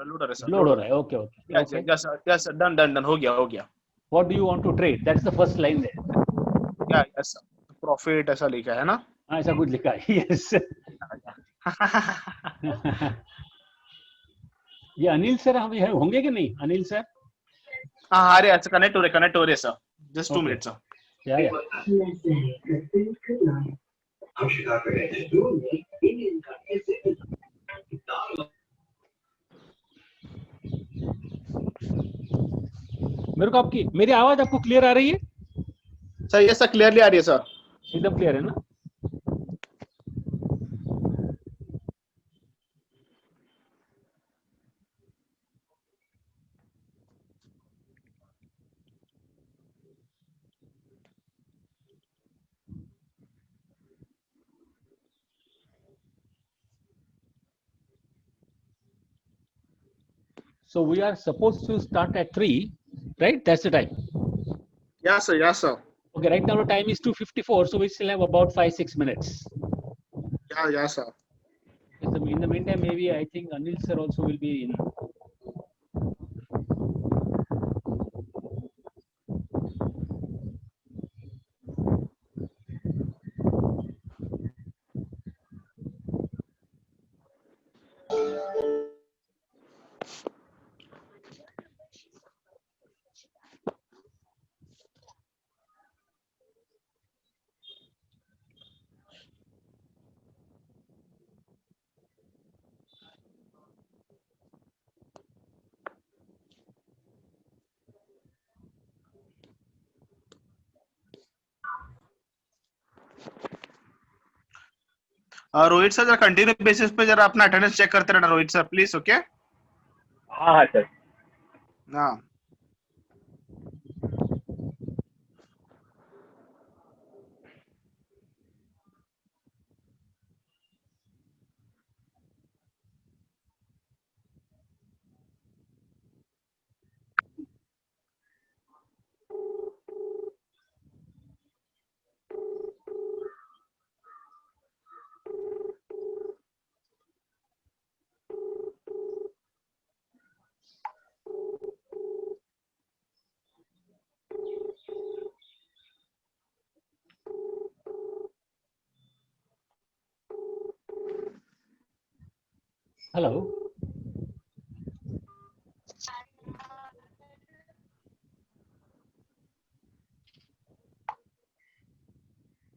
Load है sir, load हो रहा है. Okay okay okay. Yes done हो गया. What do you want to trade? That's the first line there. Yes profit ऐसा लिखा है ना. हाँ, ऐसा कुछ लिखा है. Yes. ये अनिल सर हम होंगे कि नहीं? अनिल सर. हाँ अरे अच्छा कनेक्ट हो रहे सर. Just 2 minutes sir. या मेरी आवाज आपको क्लियर आ रही है? सर यस सर क्लियरली आ रही है सर. एकदम क्लियर है ना? So we are supposed to start at 3, right? That's the time. Yes sir. Okay, right now the time is 2:54, so we still have about 5-6 minutes. Yeah sir. In the meantime, maybe I think Anil sir also will be in. Rohit sir जरा continue basis पे जरा अपना attendance check करते रहना Rohit sir please. Okay. हाँ sir. हाँ. Hello.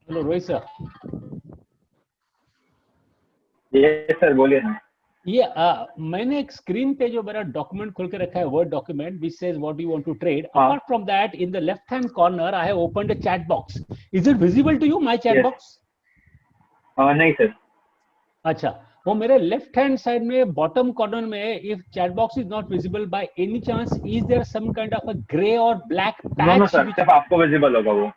Hello, Rohit sir. Yes sir, बोलिए ना. ये मैंने एक स्क्रीन पे जो मेरा डॉक्यूमेंट खोल के रखा है word document which says what you want to trade. Apart from that, in the left hand corner I have opened a chat box. Is it visible to you my chat box? नहीं sir. अच्छा, वो मेरे left hand side में bottom corner में if chat box is not visible by any chance, is there some kind of a gray or black patch? No sir, सिर्फ आपको visible होगा वो.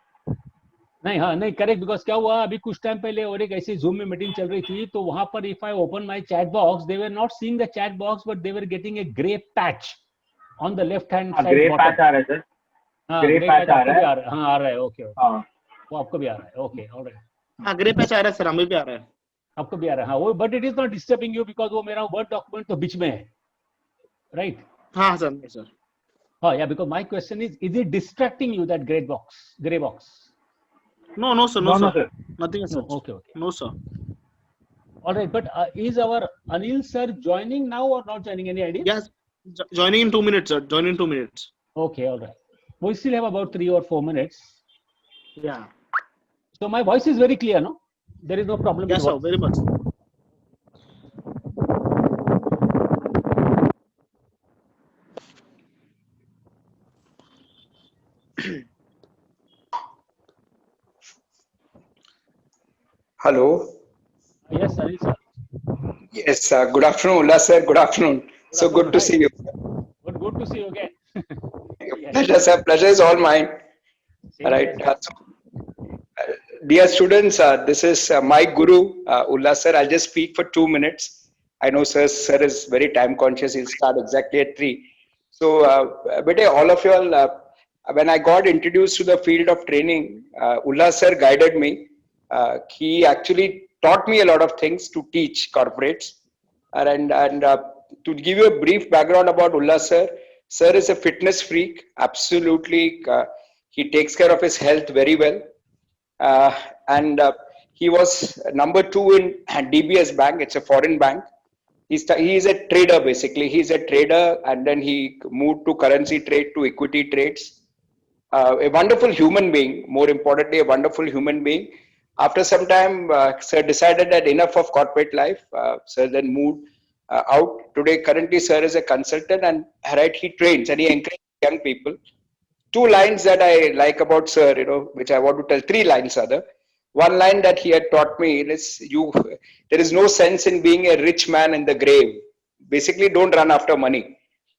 नहीं हाँ नहीं करेक्ट बिकॉज क्या हुआ अभी कुछ टाइम पहले और एक ऐसी जूम में मीटिंग चल रही थी तो वहां पर if I open my chat box they were not seeing the chat box but they were getting a grey patch on the left hand side. Grey patch आ रहा है सर. हाँ ग्रे पैच आ रहा है. हाँ आ रहा है. ओके हाँ वो आपको भी आ रहा है. Okay alright. हाँ ग्रे पैच आ रहा है सर हमें भी आ रहा है. आपको भी आ रहा है. हाँ वो but it is not disturbing you because वो मेरा वर्ड डॉक्यूमेंट तो बीच में है राइट. हाँ सर. हाँ या because my question is it distracting you that grey box? No sir. Nothing sir. Okay. No sir. All right, but is our Anil sir joining now or not joining? Any idea? Yes, joining in 2 minutes, sir. Joining in 2 minutes. Okay, all right. We still have about 3 or 4 minutes. Yeah. So my voice is very clear, no? There is no problem. Yes, sir. Very much. Hello. Yes, Anil sir. Yes, good afternoon, Ullas sir. Good afternoon. So good to see you. Good to see you again. Pleasure, sir. Pleasure is all mine. All right. Dear students, this is my guru, Ullas sir. I'll just speak for 2 minutes. I know sir is very time conscious. He'll start exactly at 3. So, all of you all, when I got introduced to the field of training, Ullas sir guided me. He actually taught me a lot of things to teach corporates, and to give you a brief background about Ullas sir, sir is a fitness freak. Absolutely, he takes care of his health very well, and he was number 2 in DBS Bank. It's a foreign bank. He is a trader basically. He's a trader, and then he moved to currency trade, to equity trades. A wonderful human being. More importantly, a wonderful human being. After some time, sir decided that enough of corporate life. Sir then moved out. Today, currently, sir is a consultant, and right, he trains and he encourages young people. 2 lines that I like about sir, which I want to tell. 3 lines rather. One line that he had taught me is, there is no sense in being a rich man in the grave. Basically, don't run after money.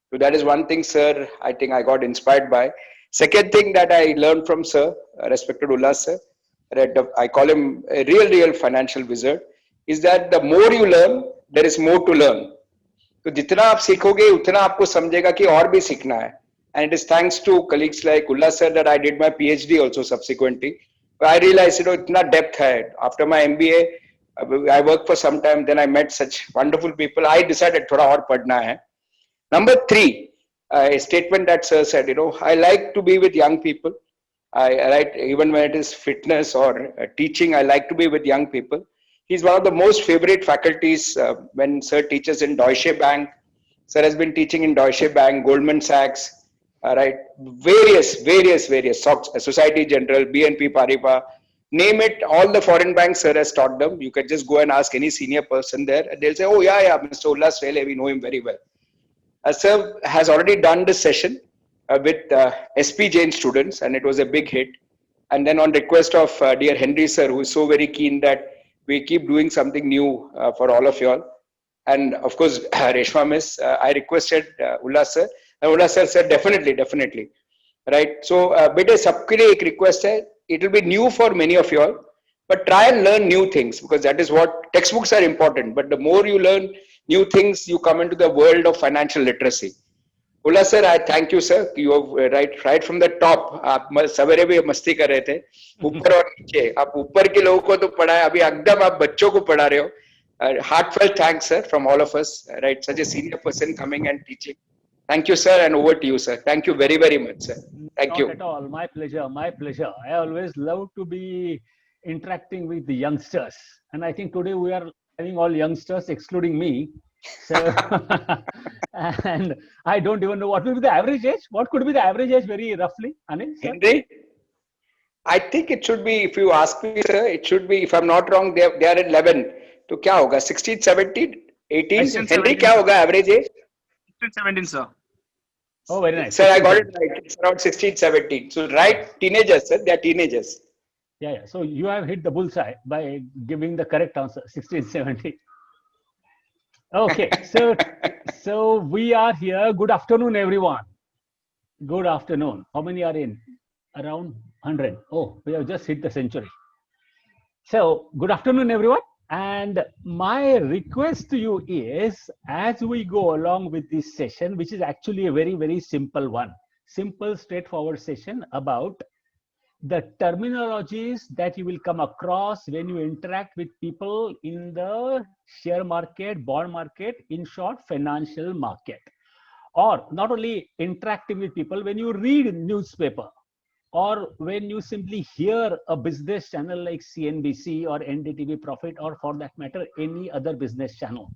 So that is one thing, sir, I think I got inspired by. Second thing that I learned from sir, respected Ullas sir, I call him a real financial wizard, is that the more you learn, there is more to learn. तो जितना आप सीखोगे उतना आपको समझेगा कि और भी सीखना है. And it is thanks to colleagues like Ullas sir that I did my PhD also subsequently. I realized, itna depth hai. After my MBA, I worked for some time. Then I met such wonderful people. I decided thoda aur padhna hai. Number 3, a statement that sir said, I like to be with young people. I like, even when it is fitness or teaching, I like to be with young people. He's one of the most favorite faculties when sir teaches in Deutsche Bank. Sir has been teaching in Deutsche Bank, Goldman Sachs, right? Various, Society General, BNP Paribas, name it, all the foreign banks sir has taught them. You can just go and ask any senior person there, and they'll say, oh yeah, Mr. Ullas Vele, we know him very well. Sir has already done this session with SP Jain students, and it was a big hit. And then on request of dear Henry sir, who is so very keen that we keep doing something new for all of you all. And of course, Reshma miss, I requested Ullas sir. Ullas sir said, definitely. Right? So, bete sabke liye ek request hai. It will be new for many of you all, but try and learn new things, because that is what textbooks are important. But the more you learn new things, you come into the world of financial literacy. Ullas sir, I thank you, sir. You have right from the top. आप सवेरे भी मस्ती कर रहे थे, ऊपर और नीचे. आप ऊपर के लोगों को तो पढ़ाया, अभी एकदम आप बच्चों को पढ़ा रहे हो. Heartfelt thanks, sir, from all of us. Right, such a senior person coming and teaching. Thank you, sir, and over to you, sir. Thank you very much, sir. Thank you. Not at all. My pleasure. I always love to be interacting with the youngsters, and I think today we are having all youngsters, excluding me. So, and I don't even know what will be the average age. What could be the average age, very roughly, Anil? Henry, I think it should be, if you ask me, sir, it should be, if I'm not wrong, they are at 11. So, क्या होगा? 16, 17, 18? 16, Henry, 17. क्या होगा average age? 17, sir. Oh, very nice. Sir, I got it right. It's around 16, 17. So, right, teenagers, sir. They are teenagers. Yeah. So you have hit the bullseye by giving the correct answer, 16, 17. Okay. So we are here. Good afternoon, everyone. Good afternoon. How many are in? Around 100. Oh, we have just hit the century. So good afternoon, everyone. And my request to you is, as we go along with this session, which is actually a very simple one, simple, straightforward session about the terminologies that you will come across when you interact with people in the share market, bond market, in short, financial market. Or not only interacting with people, when you read newspaper, or when you simply hear a business channel like CNBC or NDTV Profit, or for that matter, any other business channel.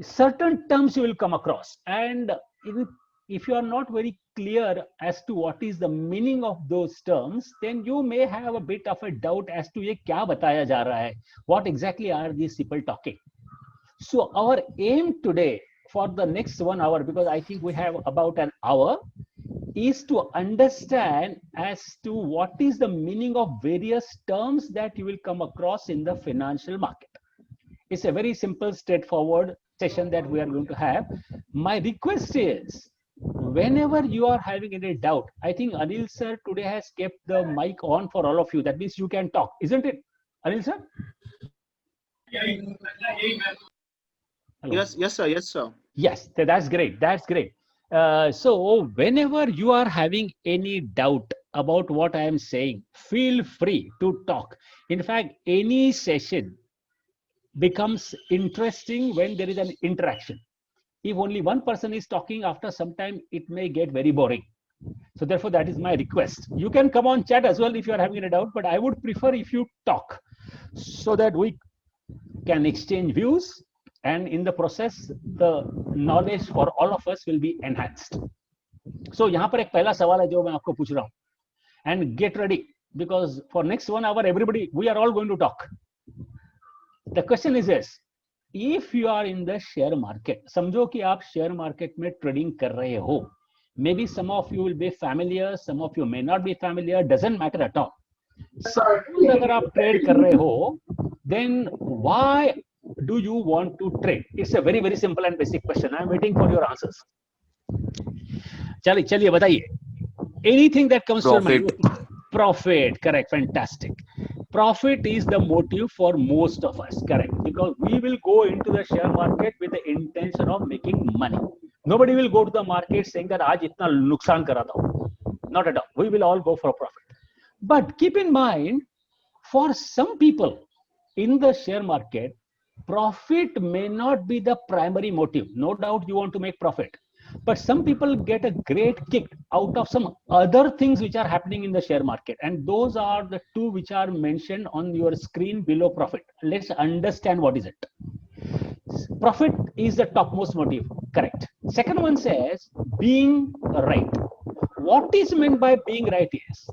Certain terms you will come across. And if you are not very clear as to what is the meaning of those terms, then you may have a bit of a doubt as to ye kya bataya ja raha hai? What exactly are these people talking? So our aim today for the next 1 hour, because I think we have about an hour, is to understand as to what is the meaning of various terms that you will come across in the financial market. It's a very simple, straightforward session that we are going to have. My request is, whenever you are having any doubt, I think Anil sir today has kept the mic on for all of you. That means you can talk, isn't it, Anil sir? Hello. Yes, sir. Yes, that's great. So whenever you are having any doubt about what I am saying, feel free to talk. In fact, any session becomes interesting when there is an interaction. If only one person is talking, after some time, it may get very boring. So therefore, that is my request. You can come on chat as well if you are having a doubt, but I would prefer if you talk so that we can exchange views, and in the process, the knowledge for all of us will be enhanced. So यहाँ पर एक पहला सवाल है जो मैं आपको पूछ रहा हूँ, and get ready because for next 1 hour, everybody, we are all going to talk. The question is this: if you are in the share market, समझो कि आप share market में trading कर रहे हो. Maybe some of you will be familiar, some of you may not be familiar, doesn't matter at all. Suppose अगर आप trade कर रहे हो, then why do you want to trade? It's a very, very simple and basic question. I'm waiting for your answers. चलिए बताइए. Anything that comes to your mind. Profit, correct, fantastic. Profit is the motive for most of us, correct, because we will go into the share market with the intention of making money. Nobody will go to the market saying that आज इतना नुकसान करा था. Not at all. We will all go for profit. But keep in mind, for some people in the share market, profit may not be the primary motive. No doubt you want to make profit. But some people get a great kick out of some other things which are happening in the share market. And those are the two which are mentioned on your screen below profit. Let's understand what is it. Profit is the topmost motive, correct. Second one says being right. What is meant by being right is,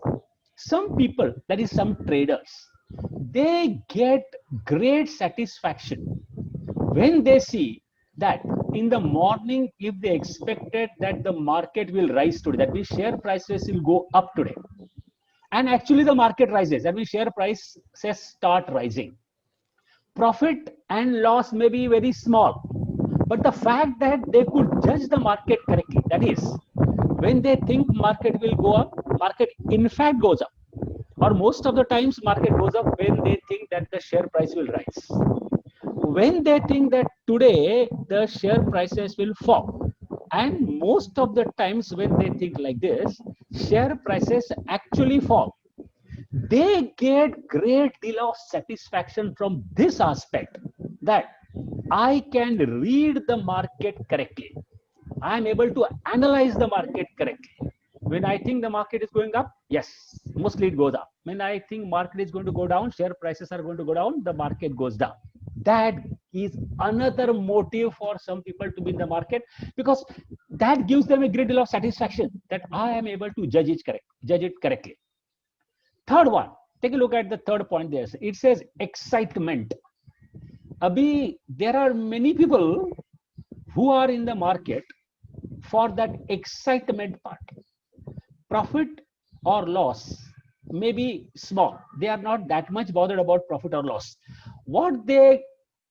some people, that is some traders, they get great satisfaction when they see that in the morning, if they expected that the market will rise today, that means share prices will go up today, and actually the market rises, that means share prices start rising. Profit and loss may be very small, but the fact that they could judge the market correctly, that is, when they think market will go up, market in fact goes up, or most of the times market goes up when they think that the share price will rise. When they think that today the share prices will fall, and most of the times when they think like this, share prices actually fall, they get great deal of satisfaction from this aspect, that I can read the market correctly. I am able to analyze the market correctly. When I think the market is going up, yes, mostly it goes up. When I think market is going to go down, share prices are going to go down, the market goes down. That is another motive for some people to be in the market, because that gives them a great deal of satisfaction that I am able to judge it correctly. Third one, take a look at the third point there. It says excitement. Abhi, there are many people who are in the market for that excitement part. Profit or loss may be small. They are not that much bothered about profit or loss. What they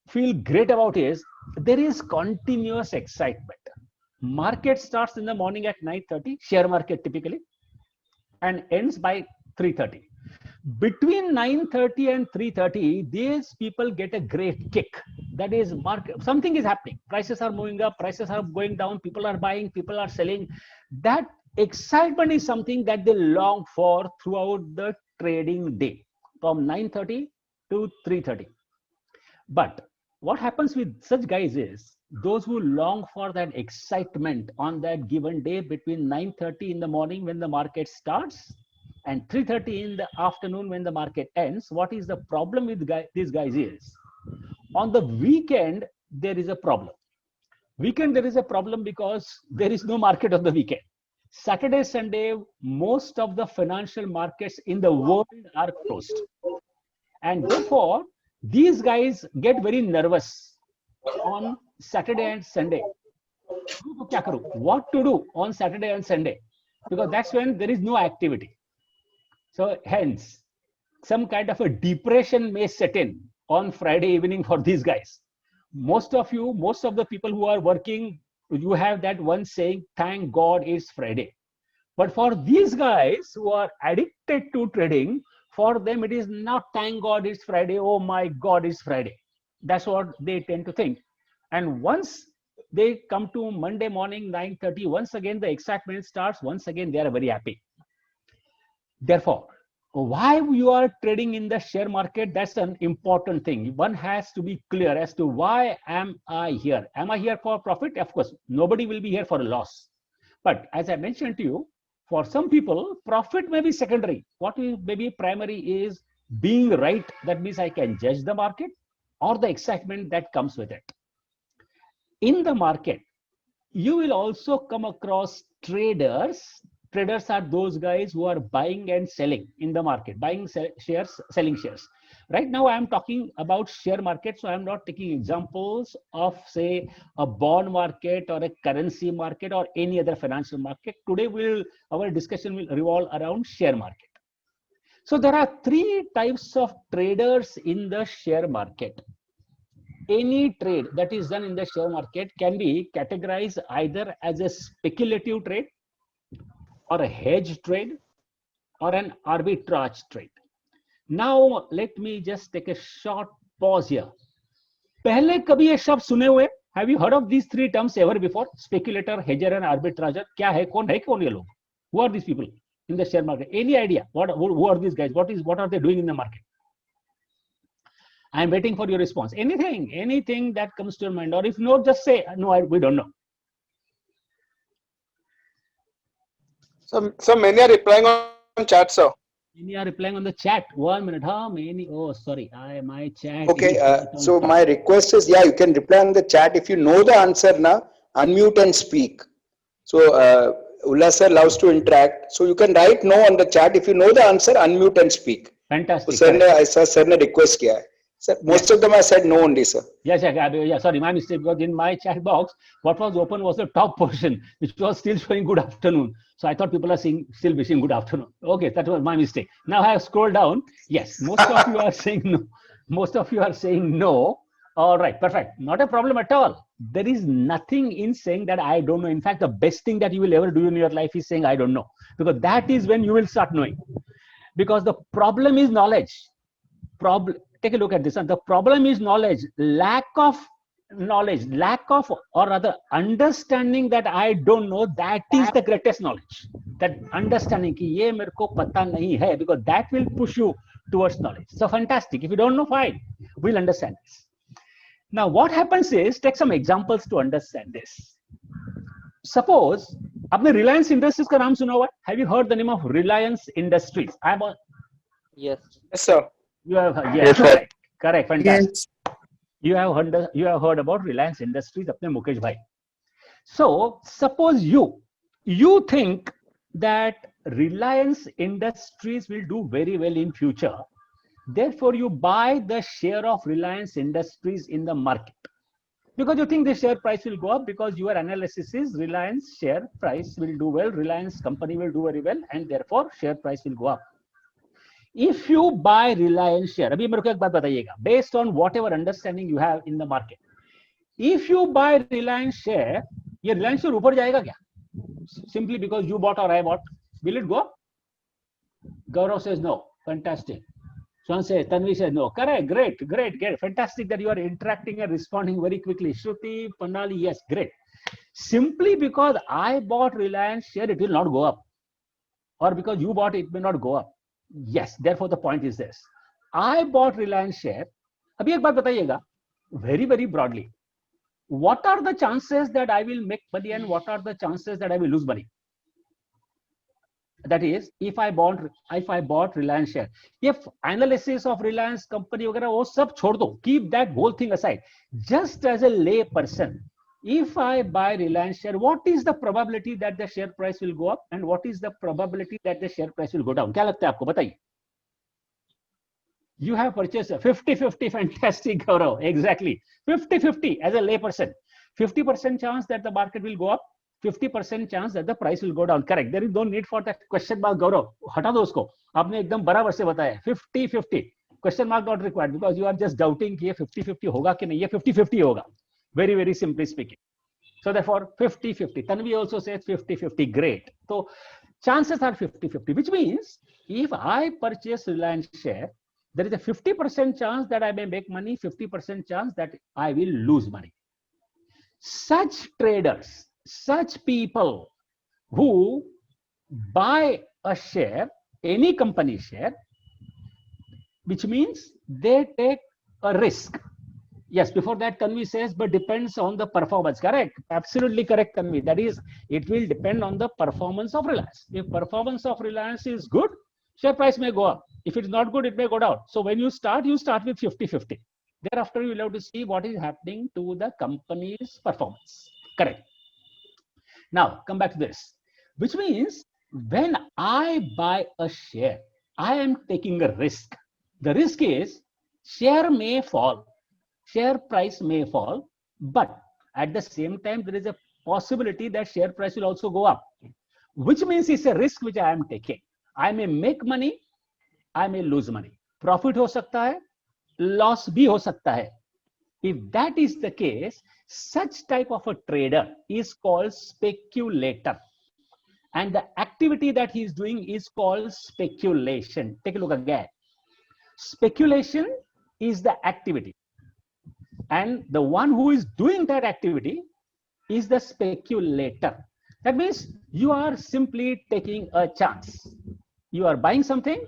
feel great about is there is continuous excitement. Market starts in the morning at 9:30, share market typically, and ends by 3:30. Between 9:30 and 3:30, these people get a great kick. That is, market, something is happening. Prices are moving up, prices are going down, people are buying, people are selling. That excitement is something that they long for throughout the trading day from 9:30 to 3:30. But what happens with such guys is, those who long for that excitement on that given day between 9:30 in the morning when the market starts and 3:30 in the afternoon when the market ends, what is the problem with these guys is, on the weekend there is a problem. Weekend there is a problem because there is no market on the weekend. Saturday, Sunday, most of the financial markets in the world are closed. And therefore, these guys get very nervous on Saturday and Sunday. What to do on Saturday and Sunday? Because that's when there is no activity. So hence, some kind of a depression may set in on Friday evening for these guys. Most of the people who are working, you have that one saying, thank God it's Friday. But for these guys who are addicted to trading, for them it is not thank God it's Friday, oh my God it's Friday. That's what they tend to think. And once they come to Monday morning 9:30, once again the excitement starts, once again they are very happy. Therefore, why you are trading in the share market, that's an important thing. One has to be clear as to why am I here. Am I here for profit? Of course, nobody will be here for a loss. But as I mentioned to you, for some people, profit may be secondary. What may be primary is being right. That means I can judge the market or the excitement that comes with it. In the market, you will also come across traders. Traders are those guys who are buying and selling in the market, buying shares, selling shares. Right now, I am talking about share market, so I am not taking examples of, say, a bond market or a currency market or any other financial market. Today, our discussion will revolve around share market. So there are three types of traders in the share market. Any trade that is done in the share market can be categorized either as a speculative trade, or a hedge trade, or an arbitrage trade. Now, let me just take a short pause here. पहले कभी ये शब्द सुने हुए? Have you heard of these three terms ever before? Speculator, hedger, and arbitrager. क्या है? कौन ये लोग? Who are these people in the share market? Any idea? Who are these guys? What are they doing in the market? I am waiting for your response. Anything that comes to your mind, or if not, just say no. We don't know. So many are replying on chat, sir. Many are replying on the chat. 1 minute. Many. Oh, sorry. My chat. Okay, so my request is, yeah, you can reply on the chat. If you know the answer now, unmute and speak. So Ullas sir loves to interact. So you can write no on the chat. If you know the answer, unmute and speak. Fantastic. So sir ने request किया है. Sir, most of them I said no only, sir. Yes, sorry, my mistake, because in my chat box, what was open was the top portion, which was still showing good afternoon. So I thought people are still wishing good afternoon. Okay, that was my mistake. Now I have scrolled down. Yes, most of you are saying no. Most of you are saying no. All right, perfect. Not a problem at all. There is nothing in saying that I don't know. In fact, the best thing that you will ever do in your life is saying I don't know, because that is when you will start knowing. Because the problem is knowledge. Take a look at this. And the problem is knowledge, lack of knowledge, or rather understanding that I don't know. That is the greatest knowledge. That understanding कि ये मेरे को पता नहीं है, because that will push you towards knowledge. So fantastic. If you don't know, fine. We'll understand this. Now, what happens is, take some examples to understand this. Suppose, आपने Reliance Industries का नाम सुना हुआ? Have you heard the name of Reliance Industries? Yes, sir. You have, yes, sir. Correct, fantastic. Yes. You have heard about Reliance Industries, apne Mukesh bhai. So suppose you think that Reliance Industries will do very well in future. Therefore, you buy the share of Reliance Industries in the market, because you think the share price will go up, because your analysis is Reliance share price will do well, Reliance company will do very well, and therefore share price will go up. If you buy Reliance share, अभी मेरे को एक बात बताइएगा, based on whatever understanding you have in the market, if you buy Reliance share, ये Reliance share ऊपर जाएगा क्या? Simply because you bought or I bought, will it go up? Gaurav says no. Fantastic. Swan says, Tanvi says no. Correct. Great. Fantastic that you are interacting and responding very quickly. Shruti, Pandali, yes, great. Simply because I bought Reliance share, it will not go up, or because you bought it may not go up. Yes, therefore the point is this. I bought Reliance share. अभी एक बात बताइएगा, very broadly. What are the chances that I will make money and what are the chances that I will lose money? That is, if I bought Reliance share. If analysis of Reliance company वगैरह वो सब छोड़ दो, keep that whole thing aside. Just as a lay person, if I buy Reliance share, what is the probability that the share price will go up and what is the probability that the share price will go down? क्या लगता है आपको? बताइए. You have purchased a 50-50. Fantastic, Gaurav. Exactly. 50-50 as a lay person. 50% chance that the market will go up, 50% chance that the price will go down. Correct. There is no need for that question mark, Gaurav. हटा दो उसको. आपने एकदम बराबर से बताया. 50-50. Question mark not required, because you are just doubting कि ये 50-50 होगा कि नहीं. ये 50-50 होगा. Very simply speaking. So therefore 50-50. Tanvi also says 50-50. Great. So chances are 50-50, which means if I purchase Reliance share, there is a 50% chance that I may make money, 50% chance that I will lose money. Such traders, such people who buy a share any company share, which means they take a risk. Yes, before that Tanvi says, but depends on the performance. Correct, absolutely correct, Tanvi. That is, it will depend on the performance of Reliance. If performance of Reliance is good, share price may go up. If it's not good, it may go down. So when you start with 50-50. Thereafter, you will have to see what is happening to the company's performance. Correct. Now, come back to this, which means when I buy a share, I am taking a risk. The risk is share may fall, share price may fall, but at the same time, there is a possibility that share price will also go up, which means it's a risk which I am taking. I may make money, I may lose money. Profit हो सकता है, loss भी हो सकता है. If that is the case, such type of a trader is called speculator. And the activity that he is doing is called speculation. Take a look again. Speculation is the activity. And the one who is doing that activity is the speculator. That means you are simply taking a chance. You are buying something.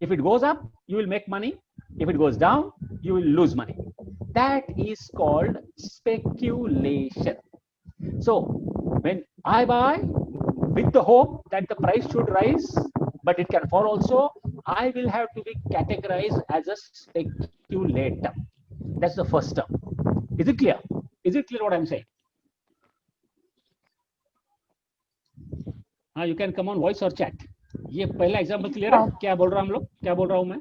If it goes up, you will make money. If it goes down, you will lose money. That is called speculation. So when I buy with the hope that the price should rise, but it can fall also, I will have to be categorized as a speculator. That's the first term. Is it clear? Is it clear what I'm saying? You can come on voice or chat. ये पहला example clear है? क्या बोल रहा हम लोग? क्या बोल रहा हूं मैं?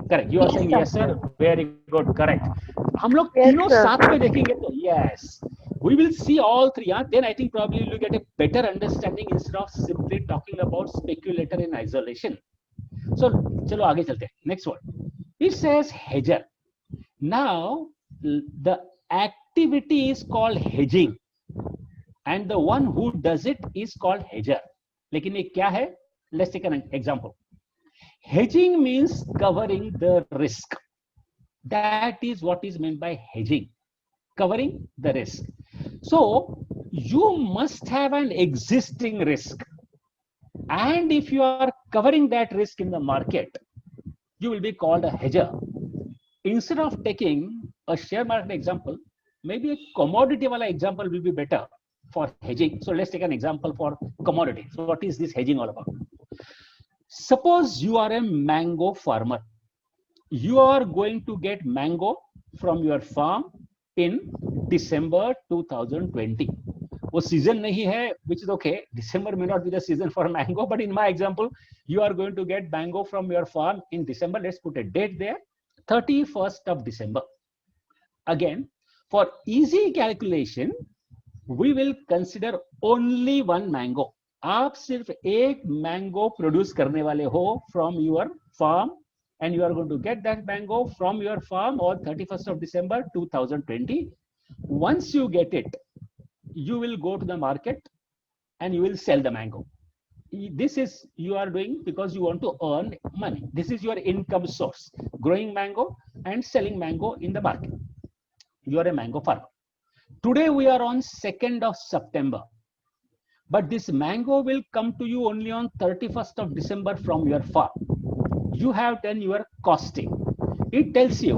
Correct. You are saying yes sir. Very good. Correct. हम लोग तीनों साथ में देखेंगे तो yes, we will see all three. Then I think probably you will get a better understanding instead of simply talking about speculator in isolation. So चलो आगे चलते हैं. Next one. It says hedger. Now the activity is called hedging and the one who does it is called hedger. लेकिन ये क्या है? Let's take an example. Hedging means covering the risk. That is what is meant by hedging, covering the risk. So you must have an existing risk, and if you are covering that risk in the market, you will be called a hedger. Instead of taking a share market example, maybe a commodity wala example will be better for hedging. So let's take an example for commodity. So what is this hedging all about? Suppose you are a mango farmer. You are going to get mango from your farm in December 2020. वो season नहीं है, which is okay. December may not be the season for mango, but in my example, you are going to get mango from your farm in December. Let's put a date there, 31st of December. Again, for easy calculation, we will consider only one mango. आप सिर्फ एक mango produce करने वाले हो from your farm, and you are going to get that mango from your farm on 31st of December 2020. Once you get it, you will go to the market and you will sell the mango. This is you are doing because you want to earn money. This is your income source, growing mango and selling mango in the market. You are a mango farmer. Today we are on 2nd of September. But this mango will come to you only on 31st of December from your farm. You have done your costing. It tells you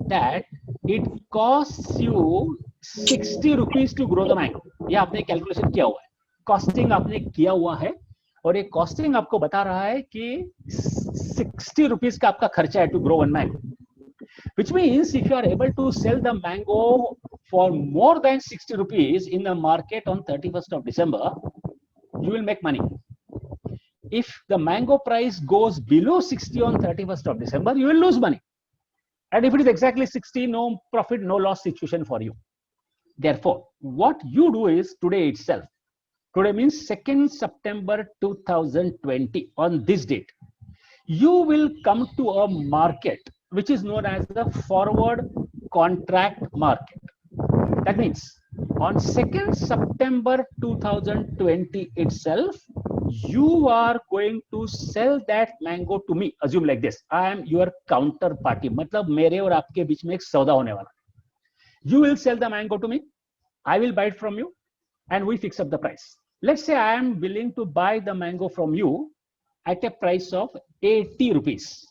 that it costs you 60 rupees to grow the mango. ये आपने calculation किया हुआ है, costing आपने किया हुआ है, और ये कॉस्टिंग आपको बता रहा है कि 60 रुपीस का आपका खर्चा है to grow one mango. Which means if you are able to sell the mango for more than 60 rupees in the market on 31st of December, you will make money. If the mango price goes below 60 on 31st of December, you will lose money. And if it is exactly 60, no profit, no loss situation for you. Therefore, what you do is today itself. Today means 2nd September 2020. On this date, you will come to a market which is known as the forward contract market. That means on 2nd September 2020 itself, you are going to sell that mango to me. Assume like this, I am your counterparty. मतलब मेरे और आपके बीच में एक सौदा होने वाला. You will sell the mango to me. I will buy it from you and we fix up the price. Let's say I am willing to buy the mango from you at a price of 80 rupees.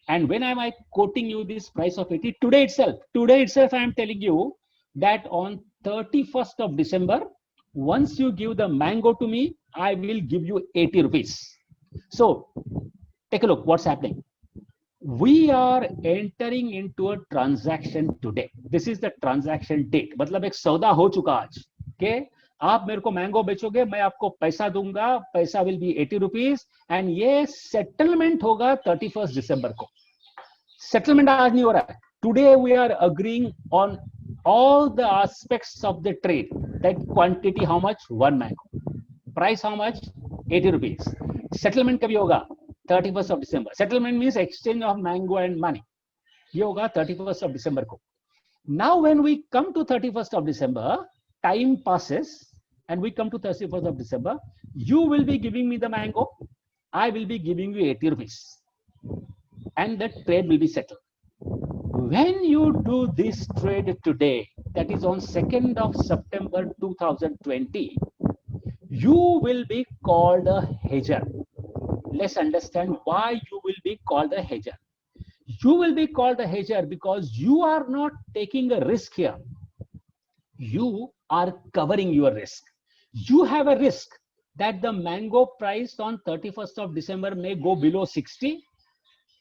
And when am I quoting you this price of 80? Today itself, I am telling you that on 31st of December, once you give the mango to me, I will give you 80 rupees. So take a look what's happening. We are entering into a transaction today. This is the transaction date. मतलब एक सौदा हो चुका आज. Okay? आप मेरे को mango बेचोगे, मैं आपको पैसा दूंगा, पैसा विल बी 80 रुपीज एंड ये सेटलमेंट होगा 31st दिसंबर को. सेटलमेंट आज नहीं हो रहा है. Today we are agreeing on all the aspects of the trade. That quantity how much? One mango. Price how much? 80 rupees. Settlement कभी होगा? 31st of December. Settlement means exchange of mango and money. ये होगा 31st of December को. Now when we come to 31st of December, time passes and we come to 31st of December, you will be giving me the mango, I will be giving you 80 rupees and the trade will be settled. When you do this trade today, that is on 2nd of September 2020, you will be called a hedger. Let's understand why you will be called a hedger. You will be called a hedger because you are not taking a risk here. You are covering your risk. You have a risk that the mango price on 31st of December may go below 60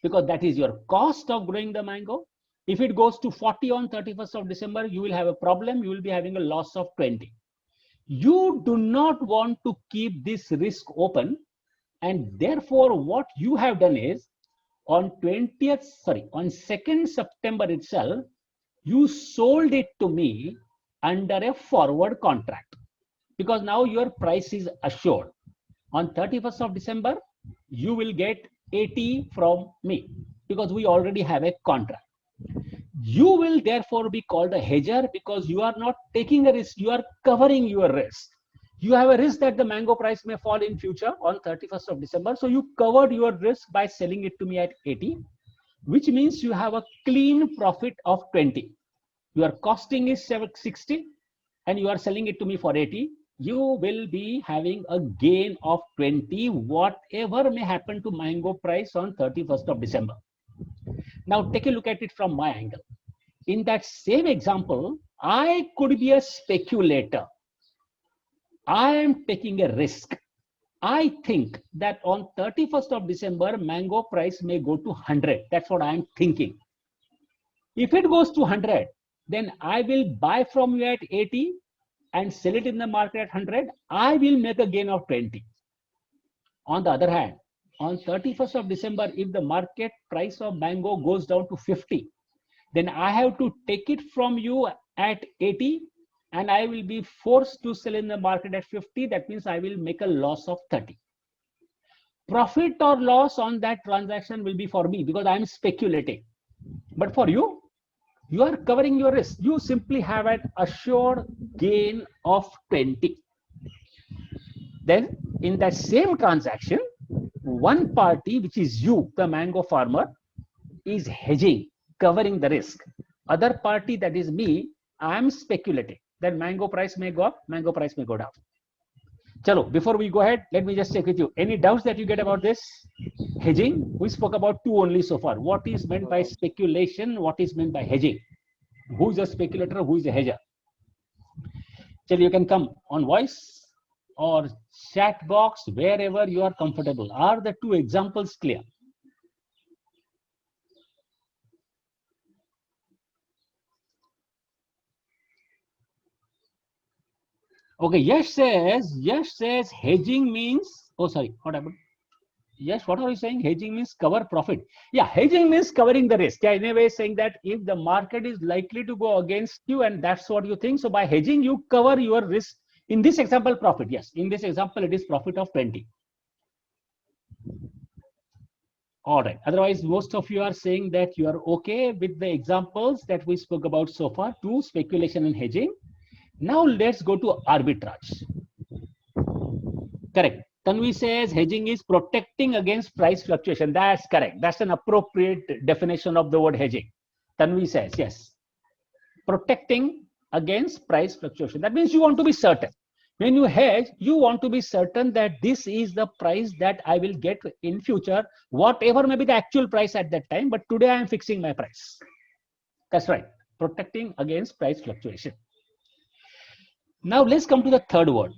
because that is your cost of growing the mango. If it goes to 40 on 31st of December, you will have a problem. You will be having a loss of 20. You do not want to keep this risk open. And therefore, what you have done is on 2nd September itself, you sold it to me under a forward contract because now your price is assured. On 31st of December, you will get 80 from me because we already have a contract. You will therefore be called a hedger because you are not taking a risk, you are covering your risk. You have a risk that the mango price may fall in future on 31st of December. So you covered your risk by selling it to me at 80, which means you have a clean profit of 20. Your costing is 60 and you are selling it to me for 80. You will be having a gain of 20, whatever may happen to mango price on 31st of December. Now take a look at it from my angle. In that same example, I could be a speculator. I am taking a risk. I think that on 31st of December, mango price may go to 100. That's what I am thinking. If it goes to 100, then I will buy from you at 80 and sell it in the market at 100. I will make a gain of 20. On the other hand, on 31st of December, if the market price of mango goes down to 50, then I have to take it from you at 80 and I will be forced to sell in the market at 50. That means I will make a loss of 30. Profit or loss on that transaction will be for me because I am speculating. But for you, you are covering your risk. You simply have an assured gain of 20. Then in that same transaction, one party, which is you, the mango farmer, is hedging, covering the risk. Other party, that is me, I am speculating that mango price may go up, mango price may go down. Chalo, before we go ahead, let me just check with you. Any doubts that you get about this? Hedging, we spoke about two only so far. What is meant by speculation? What is meant by hedging? Who is a speculator? Who is a hedger? Chalo, you can come on voice or chat box, wherever you are comfortable. Are the two examples clear? Okay, Yash says hedging means, oh sorry, what happened? Yes, what are you saying? Hedging means cover profit. Yeah, hedging means covering the risk. Yeah, in a way saying that if the market is likely to go against you and that's what you think, so by hedging you cover your risk. In this example, profit, yes. In this example, it is profit of 20. All right. Otherwise, most of you are saying that you are okay with the examples that we spoke about so far, to speculation and hedging. Now let's go to arbitrage. Correct. Tanvi says hedging is protecting against price fluctuation. That's correct. That's an appropriate definition of the word hedging. Tanvi says, yes. Protecting against price fluctuation. That means you want to be certain. When you hedge, you want to be certain that this is the price that I will get in future, whatever may be the actual price at that time, but today I am fixing my price. That's right, protecting against price fluctuation. Now let's come to the third word,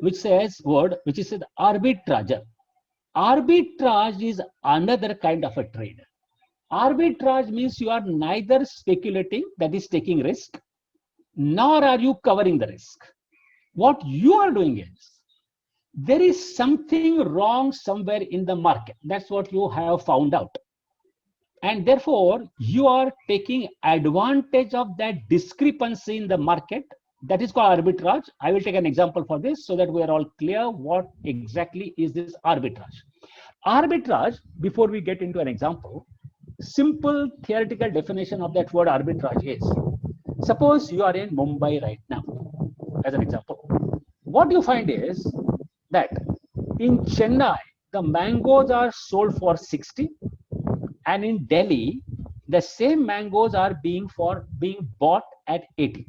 which is arbitrage. Arbitrage is another kind of a trade. Arbitrage means you are neither speculating, that is taking risk, nor are you covering the risk. What you are doing is, there is something wrong somewhere in the market. That's what you have found out. And therefore, you are taking advantage of that discrepancy in the market. That is called arbitrage. I will take an example for this so that we are all clear what exactly is this arbitrage. Arbitrage, before we get into an example, simple theoretical definition of that word arbitrage is, suppose you are in Mumbai right now, as an example. What you find is that in Chennai, the mangoes are sold for 60, and in Delhi, the same mangoes are being bought at 80.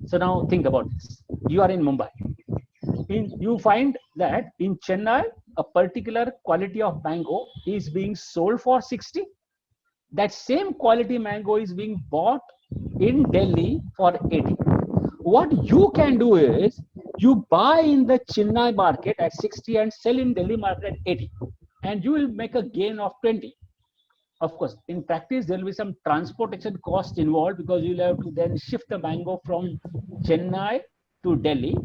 So now think about this. You are in Mumbai. You find that in Chennai, a particular quality of mango is being sold for 60. That same quality mango is being bought in Delhi for 80. What you can do is, you buy in the Chennai market at 60 and sell in Delhi market at 80, and you will make a gain of 20. Of course, in practice, there will be some transportation cost involved because you'll have to then shift the mango from Chennai to Delhi.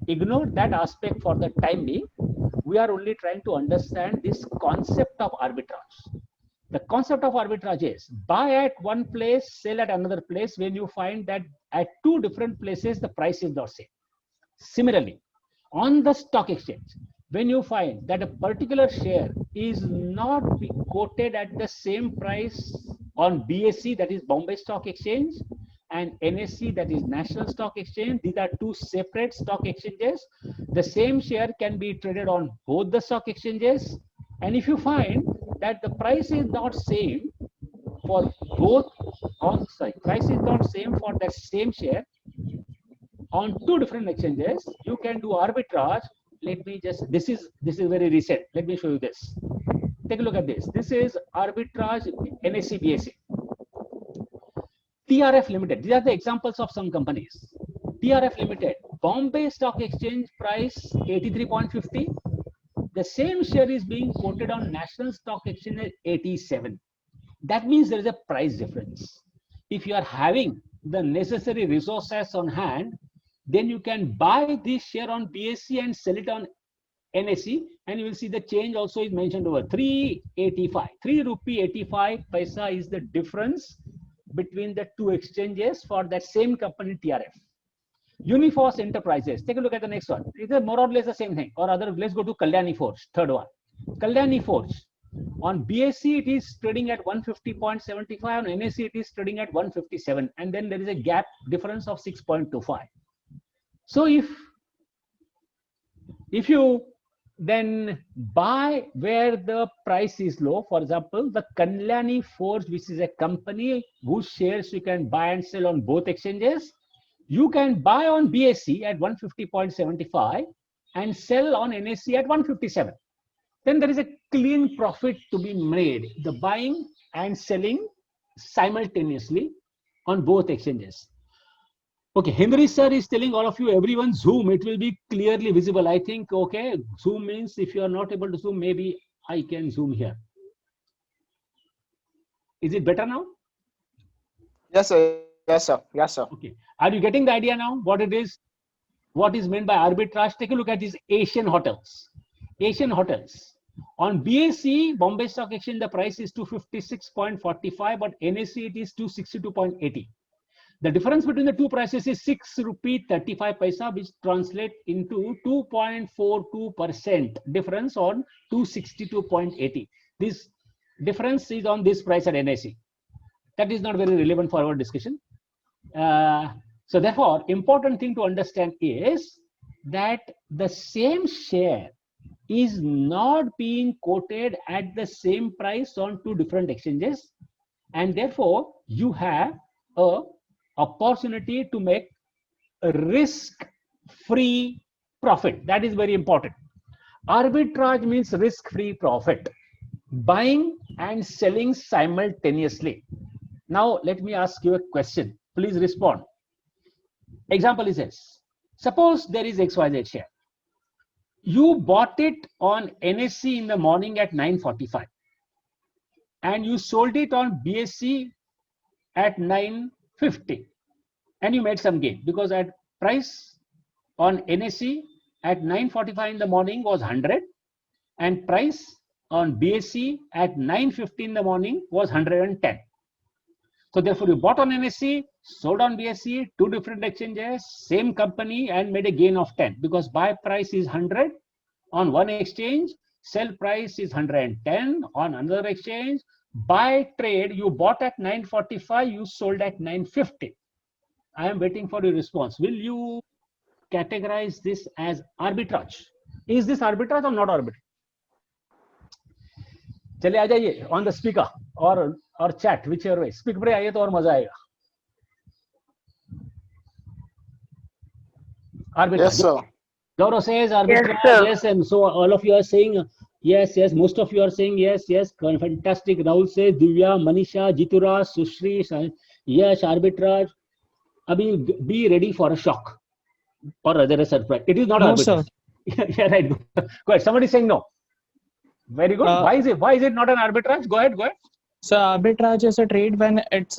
Ignore that aspect for the time being. We are only trying to understand this concept of arbitrage. The concept of arbitrage is, buy at one place, sell at another place when you find that at two different places, the price is not same. Similarly, on the stock exchange, when you find that a particular share is not quoted at the same price on BSE, that is Bombay Stock Exchange, and NSE, that is National Stock Exchange, these are two separate stock exchanges. The same share can be traded on both the stock exchanges. And if you find that the price is not same for both, price is not same for that same share on two different exchanges, you can do arbitrage. Let me just, this is very recent. Let me show you this. Take a look at this. This is arbitrage NSE BSE. TRF Limited. These are the examples of some companies. TRF Limited, Bombay Stock Exchange price 83.50. The same share is being quoted on National Stock Exchange at 87. That means there is a price difference. If you are having the necessary resources on hand, then you can buy this share on BSE and sell it on NSE, and you will see the change also is mentioned over 385. 3 rupee 85 paisa is the difference between the two exchanges for that same company TRF. Uniforce Enterprises. Take a look at the next one. It's more or less the same thing. Or other, let's go to Kalyani Forge, third one. Kalyani Forge. On BSE, it is trading at 150.75. On NSE, it is trading at 157. And then there is a gap difference of 6.25. So if you then buy where the price is low, for example, the Kalyani Forge, which is a company whose shares you can buy and sell on both exchanges, you can buy on BSE at 150.75 and sell on NSE at 157. Then there is a clean profit to be made, the buying and selling simultaneously on both exchanges. Okay, Henry sir is telling all of you, everyone zoom, it will be clearly visible. I think, okay, zoom means if you are not able to zoom, maybe I can zoom here. Is it better now? Yes, sir. Yes, sir. Yes, sir. Okay. Are you getting the idea now? What it is? What is meant by arbitrage? Take a look at these Asian hotels. Asian hotels. On BSE, Bombay Stock Exchange, the price is 256.45, but NSE it is 262.80. The difference between the two prices is 6 rupee 35 paisa, which translates into 2.42% difference on 262.80. This difference is on this price at NSE. That is not very relevant for our discussion. So therefore, important thing to understand is that the same share is not being quoted at the same price on two different exchanges, and therefore you have a opportunity to make a risk risk-free profit. That is very important. Arbitrage means risk-free profit. Buying and selling simultaneously. Now, let me ask you a question. Please respond. Example is this. Suppose there is XYZ share. You bought it on NSE in the morning at 9:45 and you sold it on BSE at 9:50 and you made some gain because at price on NSE at 9:45 in the morning was 100 and price on BSE at 9:50 in the morning was 110. So therefore you bought on NSE, sold on BSE, two different exchanges, same company, and made a gain of 10 because buy price is 100 on one exchange, sell price is 110 on another exchange. Buy trade, you bought at 9:45, you sold at 9:50. I am waiting for your response. Will you categorize this as arbitrage? Is this arbitrage or not arbitrage? चलिए आ जाइए on the speaker or chat, whichever way. Speak पे आइए तो और मजा आएगा. Arbitrage. Yes, sir. Gaurav says arbitrage, sir. yes, and so all of you are saying yes, yes. Most of you are saying yes, yes. Fantastic. Rahul says, Divya, Manisha, Jitura, Sushri, yes, arbitrage. Abhi, be ready for a shock or rather a surprise. It is not No, arbitrage. sir. Yeah, right. Go ahead. Somebody is saying no. Very good. Why is it not an arbitrage? Go ahead. So arbitrage is a trade when it's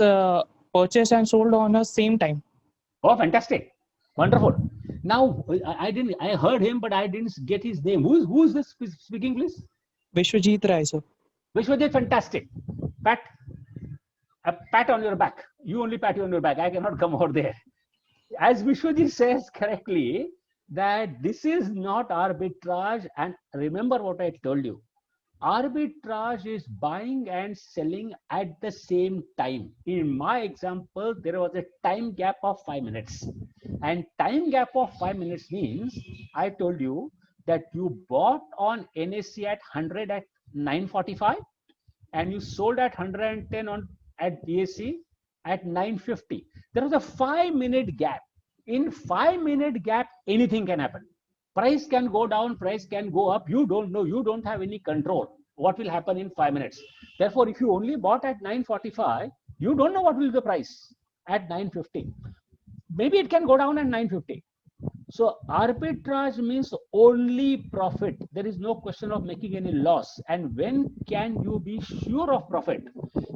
purchased and sold on the same time. Oh, fantastic. Wonderful. Now, I heard him, but I didn't get his name. Who's this speaking, please? Vishwajit Rai, sir. Vishwajit, fantastic. Pat, a pat on your back. You only pat you on your back. I cannot come over there. As Vishwajit says correctly, that this is not arbitrage. And remember what I told you. Arbitrage is buying and selling at the same time. In my example, there was a time gap of 5 minutes. And time gap of 5 minutes means, I told you that you bought on NSE at 100 at 9:45 and you sold at 110 at BSE at 9:50. There was a 5-minute gap. In 5-minute gap, anything can happen. Price can go down, price can go up. You don't know, you don't have any control what will happen in 5 minutes. Therefore, if you only bought at 9:45, you don't know what will be the price at 9:50. Maybe it can go down at 9:50. So arbitrage means only profit. There is no question of making any loss. And when can you be sure of profit?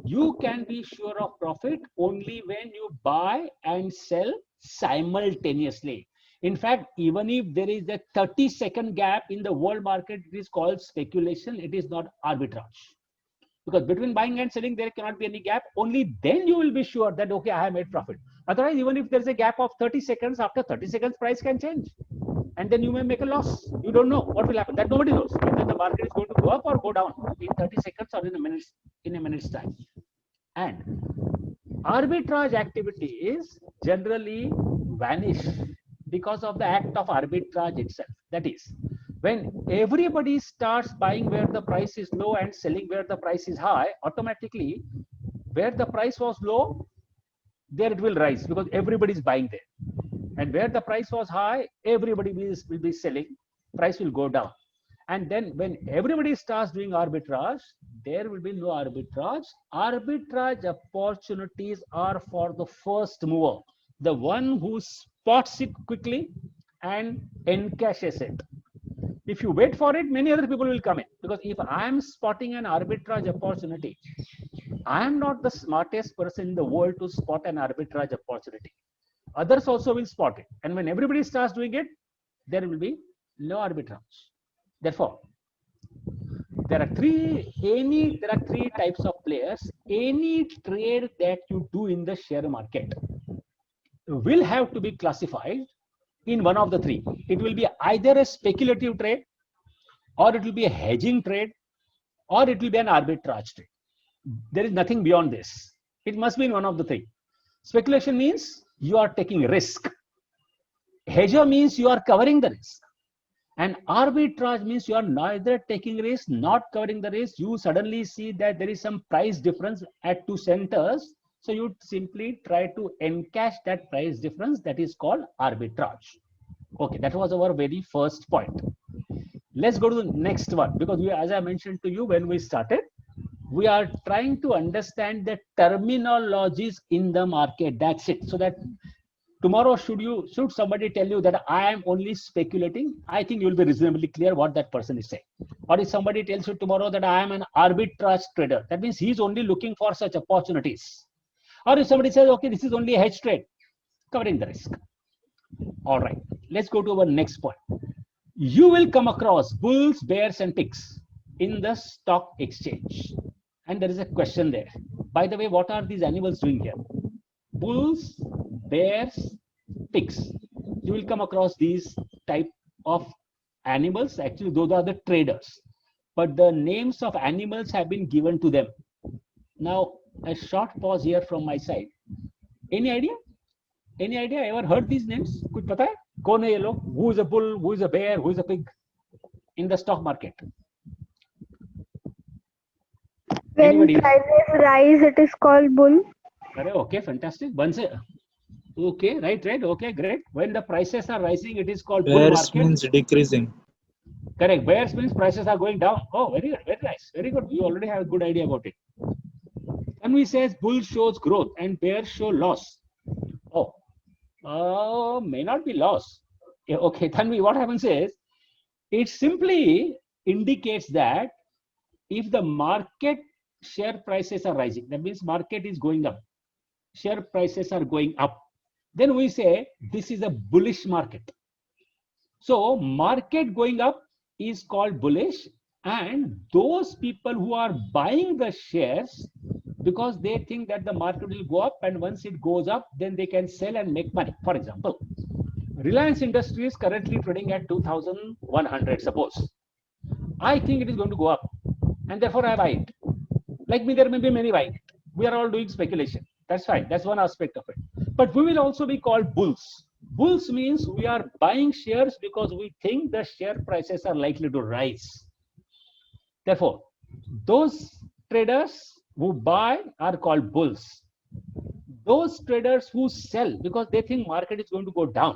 You can be sure of profit only when you buy and sell simultaneously. In fact, even if there is a 30-second gap in the world market, it is called speculation. It is not arbitrage. Because between buying and selling, there cannot be any gap. Only then you will be sure that, okay, I have made profit. Otherwise, even if there's a gap of 30 seconds, after 30 seconds, price can change. And then you may make a loss. You don't know what will happen. That nobody knows. Whether the market is going to go up or go down in 30 seconds or in a minute's time. And arbitrage activities generally vanish because of the act of arbitrage itself. That is, when everybody starts buying where the price is low and selling where the price is high, automatically where the price was low, there it will rise because everybody is buying there. And where the price was high, everybody will be selling, price will go down. And then when everybody starts doing arbitrage, there will be no arbitrage. Arbitrage opportunities are for the first mover, the one who spots it quickly and encashes it. If you wait for it, many other people will come in. Because if I am spotting an arbitrage opportunity, I am not the smartest person in the world to spot an arbitrage opportunity. Others also will spot it. And when everybody starts doing it, there will be no arbitrage. Therefore, there are three types of players. Any trade that you do in the share market will have to be classified in one of the three. It will be either a speculative trade, or it will be a hedging trade, or it will be an arbitrage trade. There is nothing beyond this. It must be in one of the three. Speculation means you are taking risk. Hedger means you are covering the risk. And arbitrage means you are neither taking risk, not covering the risk. You suddenly see that there is some price difference at two centers. So you simply try to encash that price difference. That is called arbitrage. Okay, that was our very first point. Let's go to the next one, because we, as I mentioned to you when we started, we are trying to understand the terminologies in the market. That's it. So that tomorrow, should somebody tell you that I am only speculating, I think you'll be reasonably clear what that person is saying. Or if somebody tells you tomorrow that I am an arbitrage trader, that means he's only looking for such opportunities. Or if somebody says, okay, this is only a hedge trade, covering the risk. All right, let's go to our next point. You will come across bulls, bears, and pigs in the stock exchange. And there is a question there. By the way, what are these animals doing here? Bulls, bears, pigs. You will come across these type of animals. Actually, those are the traders. But the names of animals have been given to them. Now, a short pause here from my side. Any idea? Any idea? Ever heard these names? कुछ पता है? कौन है ये लोग? Who is a bull? Who is a bear? Who is a pig in the stock market? When Anybody? prices rise, it is called bull. Okay, fantastic. Once, okay, right, okay, great. When the prices are rising, it is called bull Bears market. means decreasing. Correct. Bears means prices are going down. Oh, very good, very nice, very good. You already have a good idea about it. Tanvi says bull shows growth and bear show loss. Oh, may not be loss. Yeah, okay, Tanvi, what happens is it simply indicates that if the market share prices are rising, that means market is going up, share prices are going up, then we say this is a bullish market. So market going up is called bullish, and those people who are buying the shares because they think that the market will go up, and once it goes up, then they can sell and make money. For example, Reliance Industries is currently trading at 2,100, suppose. I think it is going to go up, and therefore I buy it. Like me, there may be many buying it. We are all doing speculation. That's fine. That's one aspect of it. But we will also be called bulls. Bulls means we are buying shares because we think the share prices are likely to rise. Therefore, those traders who buy are called bulls. Those traders who sell because they think market is going to go down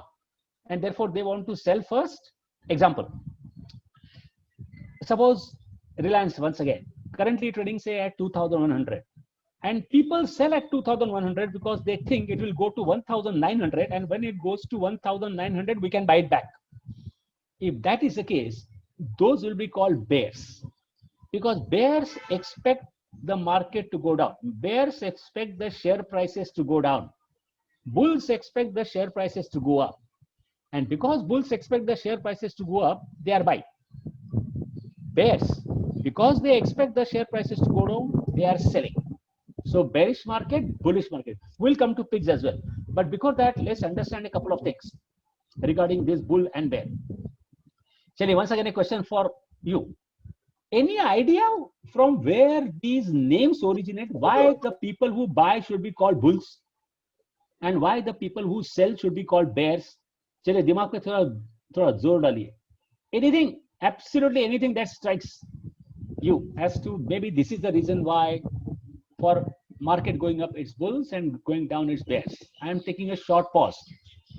and therefore they want to sell first. Example, suppose Reliance once again, currently trading say at 2,100, and people sell at 2,100 because they think it will go to 1,900, and when it goes to 1,900 we can buy it back. If that is the case, those will be called bears, because bears expect the market to go down. Bears expect the share prices to go down. Bulls expect the share prices to go up. And because bulls expect the share prices to go up, they are buying. Bears, because they expect the share prices to go down, they are selling. So bearish market, bullish market. We'll come to pigs as well. But before that, let's understand a couple of things regarding this bull and bear. Chali, once again, a question for you. Any idea from where these names originate? Why the people who buy should be called bulls and why the people who sell should be called bears? चलिए दिमाग पे थोड़ा जोर डालिए. Anything, absolutely anything that strikes you as to maybe this is the reason why for market going up it's bulls and going down it's bears. I am taking a short pause,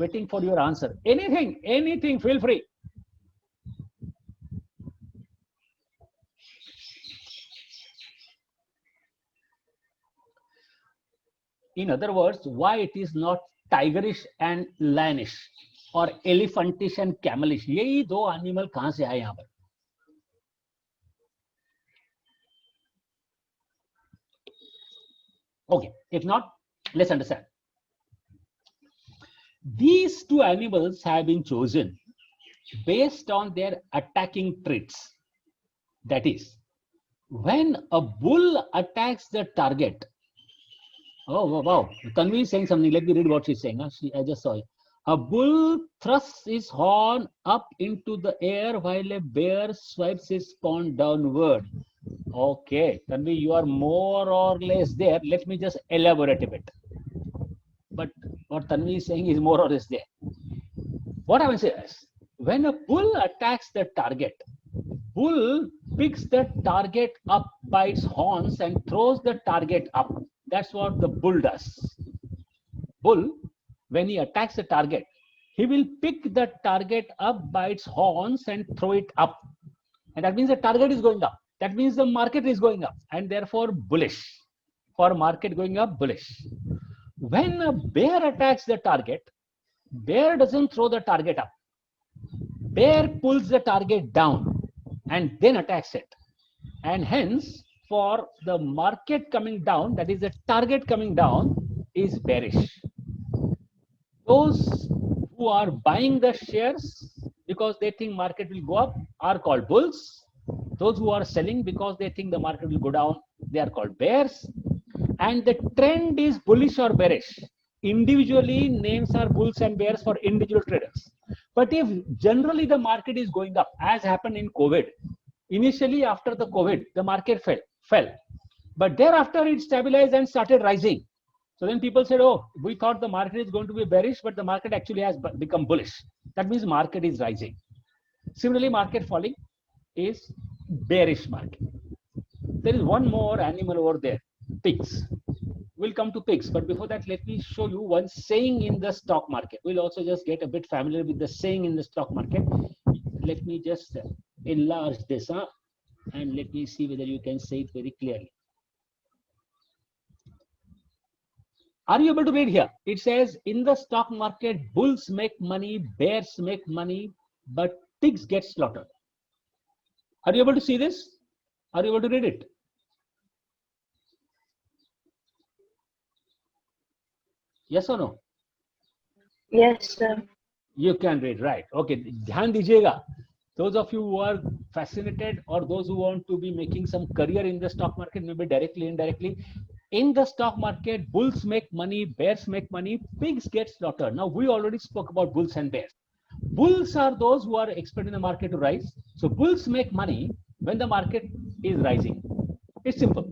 waiting for your answer. Anything, feel free. In other words, why it is not tigerish and lionish or elephantish and camelish? यही दो animal कहां से आए यहां पर? Okay, if not, let's understand. These two animals have been chosen based on their attacking traits. That is, when a bull attacks the target. Oh, wow. Tanvi is saying something. Let me read what she's saying. I just saw it. A bull thrusts his horn up into the air while a bear swipes his pawn downward. Okay, Tanvi, you are more or less there. Let me just elaborate a bit. But what Tanvi is saying is more or less there. What happens is, when a bull attacks the target, bull picks the target up by its horns and throws the target up. That's what the bull does. Bull, when he attacks the target, he will pick the target up by its horns and throw it up. And that means the target is going up. That means the market is going up and therefore bullish. For market going up, bullish. When a bear attacks the target, bear doesn't throw the target up. Bear pulls the target down and then attacks it. And hence, for the market coming down, that is the target coming down, is bearish. Those who are buying the shares because they think market will go up are called bulls. Those who are selling because they think the market will go down, they are called bears. And the trend is bullish or bearish. Individually, names are bulls and bears for individual traders. But if generally the market is going up, as happened in COVID, initially after the COVID, the market fell. But thereafter it stabilized and started rising. So then people said, oh, we thought the market is going to be bearish, but the market actually has become bullish. That means market is rising. Similarly, market falling is bearish market. There is one more animal over there, pigs. We'll come to pigs, but before that, let me show you one saying in the stock market. We'll also just get a bit familiar with the saying in the stock market. Let me just enlarge this and let me see whether you can say it very clearly. Are you able to read here? It says, in the stock market, bulls make money, bears make money, but pigs get slaughtered. Are you able to see this? Are you able to read it? Yes or no? Yes, sir. You can read, right? Okay, ध्यान दीजिएगा. Those of you who are fascinated or those who want to be making some career in the stock market, maybe directly, indirectly, in the stock market, bulls make money, bears make money, pigs get slaughtered. Now, we already spoke about bulls and bears. Bulls are those who are expecting the market to rise. So, bulls make money when the market is rising. It's simple.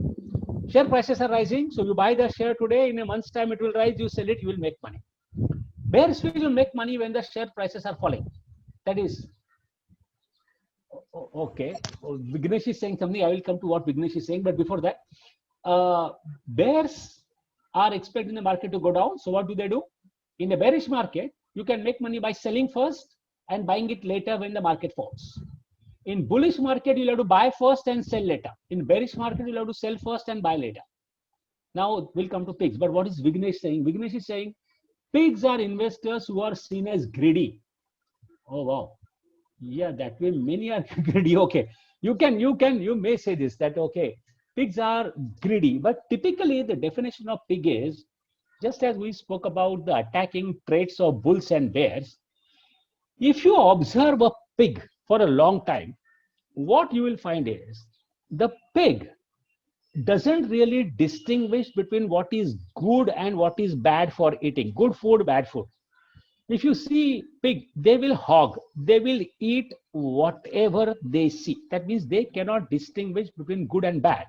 Share prices are rising. So, you buy the share today, in a month's time, it will rise, you sell it, you will make money. Bears will make money when the share prices are falling. That is, okay. Vignesh is saying something. I will come to what Vignesh is saying. But before that, bears are expecting the market to go down. So what do? In a bearish market, you can make money by selling first and buying it later when the market falls. In bullish market, you'll have to buy first and sell later. In bearish market, you'll have to sell first and buy later. Now we'll come to pigs. But what is Vignesh saying? Vignesh is saying pigs are investors who are seen as greedy. Oh wow. Yeah, that way many are greedy. Okay. You may say this, that okay, pigs are greedy, but typically the definition of pig is, just as we spoke about the attacking traits of bulls and bears, if you observe a pig for a long time, what you will find is the pig doesn't really distinguish between what is good and what is bad for eating, good food, bad food. If you see pig, they will hog, they will eat whatever they see. That means they cannot distinguish between good and bad.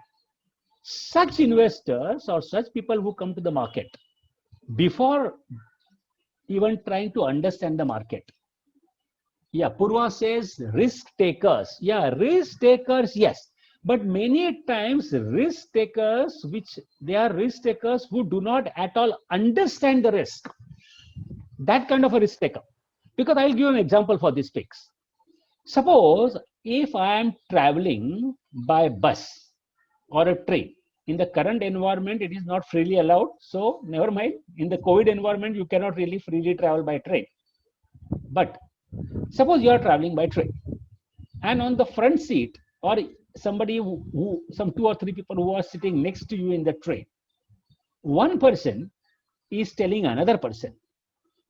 Such investors or such people who come to the market, before even trying to understand the market. Yeah, Purva says risk takers. Yeah, risk takers, yes. But many times risk takers, they are risk takers who do not at all understand the risk. That kind of a risk taker. Because I will give you an example for these pigs. Suppose if I am traveling by bus or a train, in the current environment, it is not freely allowed. So never mind. In the COVID environment, you cannot really freely travel by train. But suppose you are traveling by train, and on the front seat, or somebody some 2 or 3 people who are sitting next to you in the train, one person is telling another person,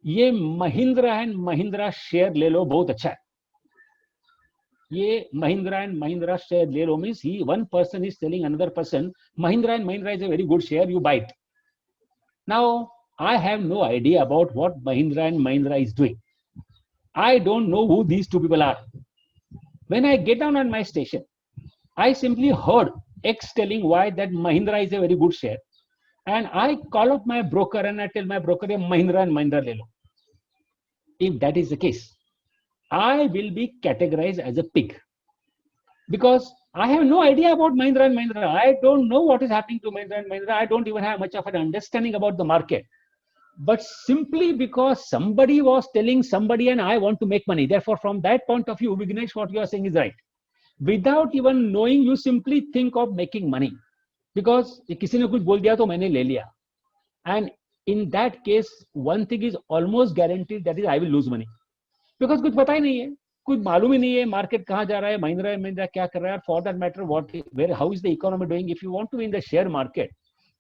ये Mahindra and Mahindra share ले लो, बहुत अच्छा है. ये Mahindra and Mahindra share ले लो means one person is telling another person, Mahindra and Mahindra is a very good share, you buy it. Now I have no idea about what Mahindra and Mahindra is doing. I don't know who these two people are. When I get down at my station, I simply heard X telling Y that Mahindra is a very good share, and I call up my broker and I tell my broker, Mahindra and Mahindra le lo. If that is the case, I will be categorized as a pig, because I have no idea about Mahindra and Mahindra. I don't know what is happening to Mahindra and Mahindra. I don't even have much of an understanding about the market. but simply because somebody was telling somebody and I want to make money. Therefore, from that point of view, Vignesh, what you are saying is right. Without even knowing, you simply think of making money because किसी ने कुछ बोल दिया तो मैंने ले लिया. And in that case, one thing is almost guaranteed, that is I will lose money. Because कुछ पता ही नहीं है, कुछ मालूम ही नहीं है मार्केट कहाँ जा रहा है, महिंद्रा क्या कर रहा है. For that matter, how is the economy doing? If you want to be in the share market,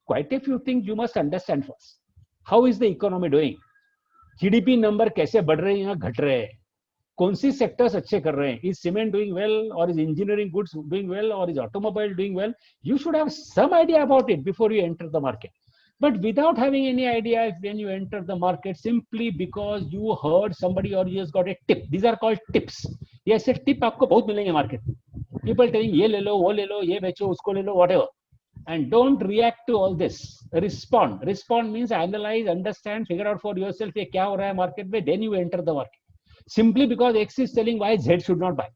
quite a few things you must understand first. How is the economy doing? GDP number कैसे बढ़ रहे हैं या घट रहे हैं? कौन सी sectors अच्छे कर रहे हैं? Is cement doing well, or is engineering goods doing well, or is automobile doing well? You should have some idea about it before you enter the market. But without having any idea, when you enter the market, simply because you heard somebody or you just got a tip. These are called tips. Yes, a tip आपको बहुत मिलेंगे market. People telling ये ले लो, वो ले लो, ये बेचो, उसको ले लो, whatever. And don't react to all this. Respond. Respond means analyze, understand, figure out for yourself ये क्या हो रहा है market में. Then you enter the market. Simply because X is telling Y, Z should not buy.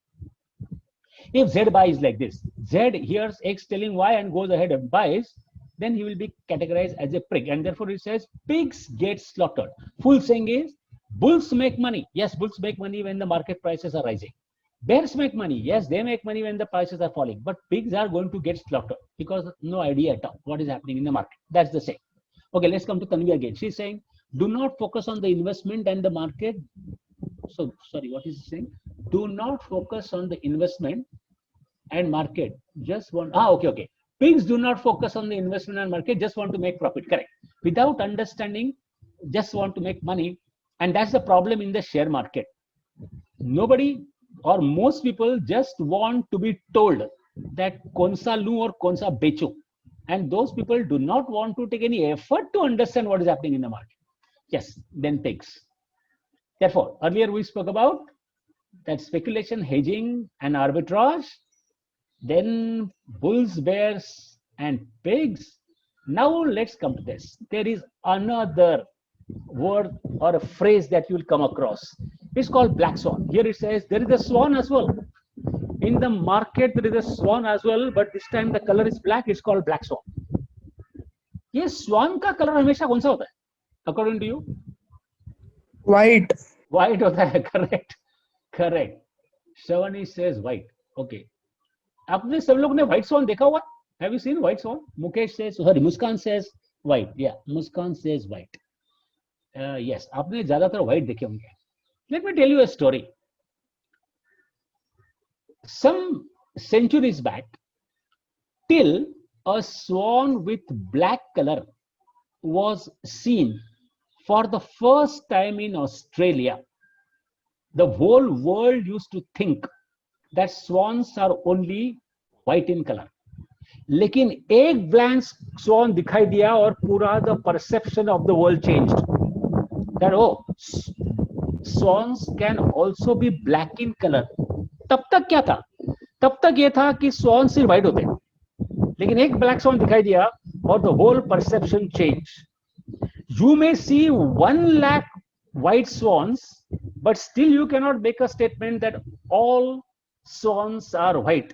If Z buys like this, Z hears X telling Y and goes ahead and buys, then he will be categorized as a prig, and therefore it says pigs get slaughtered. Full saying is bulls make money. Yes, bulls make money when the market prices are rising. Bears make money. Yes, they make money when the prices are falling. But pigs are going to get slaughtered because no idea at all what is happening in the market. That's the saying. Okay, let's come to Tanvi again. She's saying, do not focus on the investment and the market. So, sorry, what is she saying? Do not focus on the investment and market. Just want, okay. Pigs do not focus on the investment and market, just want to make profit. Correct. Without understanding, just want to make money. And that's the problem in the share market. Nobody or most people just want to be told that konsa lu or konsa becho. And those people do not want to take any effort to understand what is happening in the market. Yes, then pigs. Therefore, earlier we spoke about that speculation, hedging, and arbitrage. Then bulls, bears, and pigs. Now let's come to this. There is another word or a phrase that you will come across. It's called black swan. Here it says there is a swan as well. In the market, there is a swan as well, but this time the color is black. It's called black swan. ये swan का color हमेशा कौन सा होता है? According to you? White. White होता है. Correct. Correct. Shavani says white. Okay. आपने सब लोग ने व्हाइट स्वॉन देखा हुआ? Have you seen white swan? Mukesh says, sorry, Muskan says white. Yeah, Muskan says white. Yes, आपने ज्यादातर white देखे होंगे. Let me tell you a story. Some centuries back, till a swan with black color was seen for the first time in Australia. The whole world used to think that swans are only white in color. लेकिन एक blank स्वान दिखाई दिया और पूरा the perception of the world changed. That swans can also be black in color. तब तक क्या था? तब तक ये था कि swans सिर्फ white होते हैं. लेकिन एक black swan दिखाई दिया और the whole perception changed. You may see 1 lakh white swans, but still you cannot make a statement that all swans are white.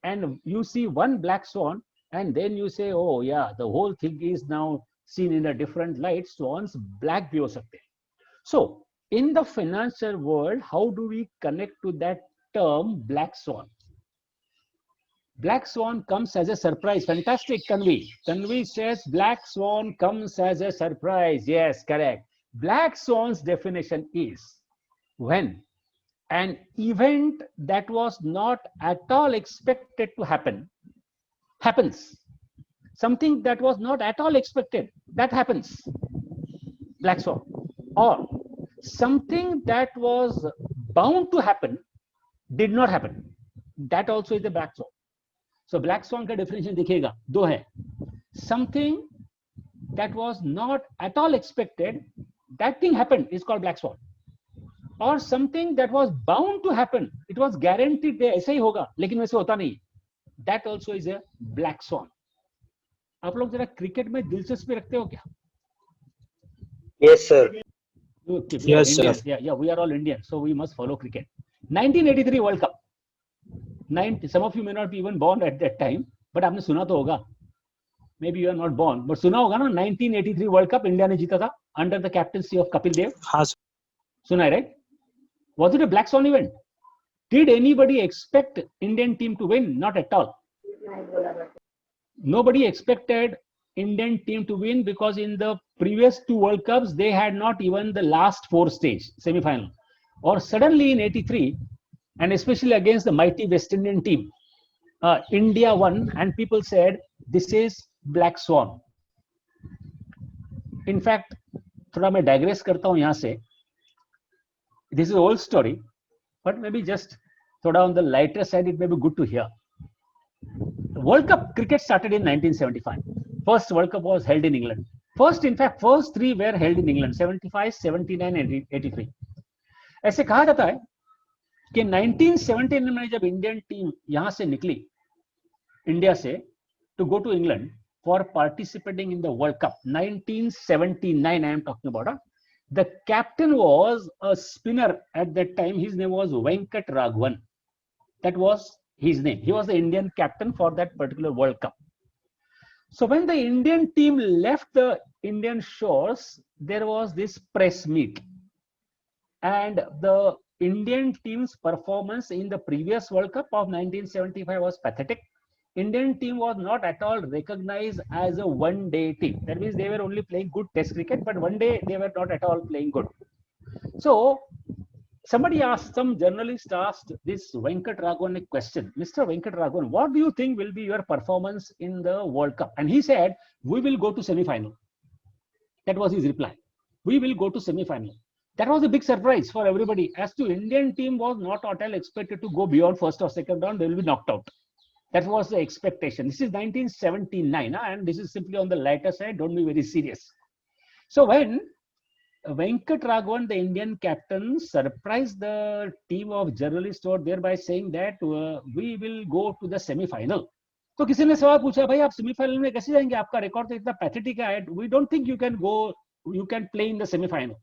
And you see one black swan and then you say, oh yeah, the whole thing is now seen in a different light. Swans black bhi ho sakte. So in the financial world, how do we connect to that term black swan? Black swan comes as a surprise. Fantastic, Tanvi. Tanvi says black swan comes as a surprise. Yes, correct. Black swan's definition is when an event that was not at all expected to happen happens. Something that was not at all expected, that happens. Black swan. Or something that was bound to happen did not happen. That also is a black swan. So black swan का definition देखिएगा, दो है. Something that was not at all expected, that thing happened, is called black swan. Or something that was bound to happen, it was guaranteed that ऐसा ही होगा, लेकिन वैसे होता नहीं. That also is a black swan. आप लोग जरा cricket में दिलचस्पी रखते हो क्या? Yes, sir. Yes, sir. Yeah, we are all Indians, so we must follow cricket. 1983 World Cup. Some of you may not be even born at that time, but आपने सुना तो होगा. maybe you are not born, but सुना होगा ना 1983 world cup India ने जीता था under the captaincy of Kapil Dev. हाँ सर. सुना है, right? Was it a black swan event? Did anybody expect Indian team to win? Not at all. Nobody expected Indian team to win because in the previous two World Cups they had not even the last four stage semi-final. Or suddenly in 83, and especially against the mighty West Indian team, India won, and people said this is black swan. In fact, थोड़ा मैं digress करता हूँ यहाँ से. This is an old story, but maybe just thoda on the lighter side, it may be good to hear. World Cup cricket started in 1975. First World Cup was held in England. First three were held in England, 75, 79 and 83. ऐसे कहा जाता है कि 1979 में जब Indian team यहां से निकली इंडिया से to go to England for participating in the World Cup, 1979 I am talking about. The captain was a spinner at that time. His name was Venkat Raghavan. That was his name. He was the Indian captain for that particular World Cup. So when the Indian team left the Indian shores, there was this press meet. And the Indian team's performance in the previous World Cup of 1975 was pathetic. Indian team was not at all recognized as a one-day team. That means they were only playing good test cricket, but one day they were not at all playing good. So somebody asked, some journalist asked this Venkat Raghavan a question. Mr. Venkat Raghavan, what do you think will be your performance in the World Cup? And he said, we will go to semi-final. That was his reply. We will go to semi-final. That was a big surprise for everybody. As to Indian team was not at all expected to go beyond first or second round. They will be knocked out. That was the expectation. This is 1979, and this is simply on the lighter side. Don't be very serious. So when Venkat Raghavan, the Indian captain, surprised the team of journalists over there by saying that we will go to the semi-final. तो किसी ने सवाल पूछा, भाई आप semifinal में कैसे जाएंगे? आपका रिकॉर्ड तो इतना पैथेटिक है. We don't think you can go, you can play in the semi-final.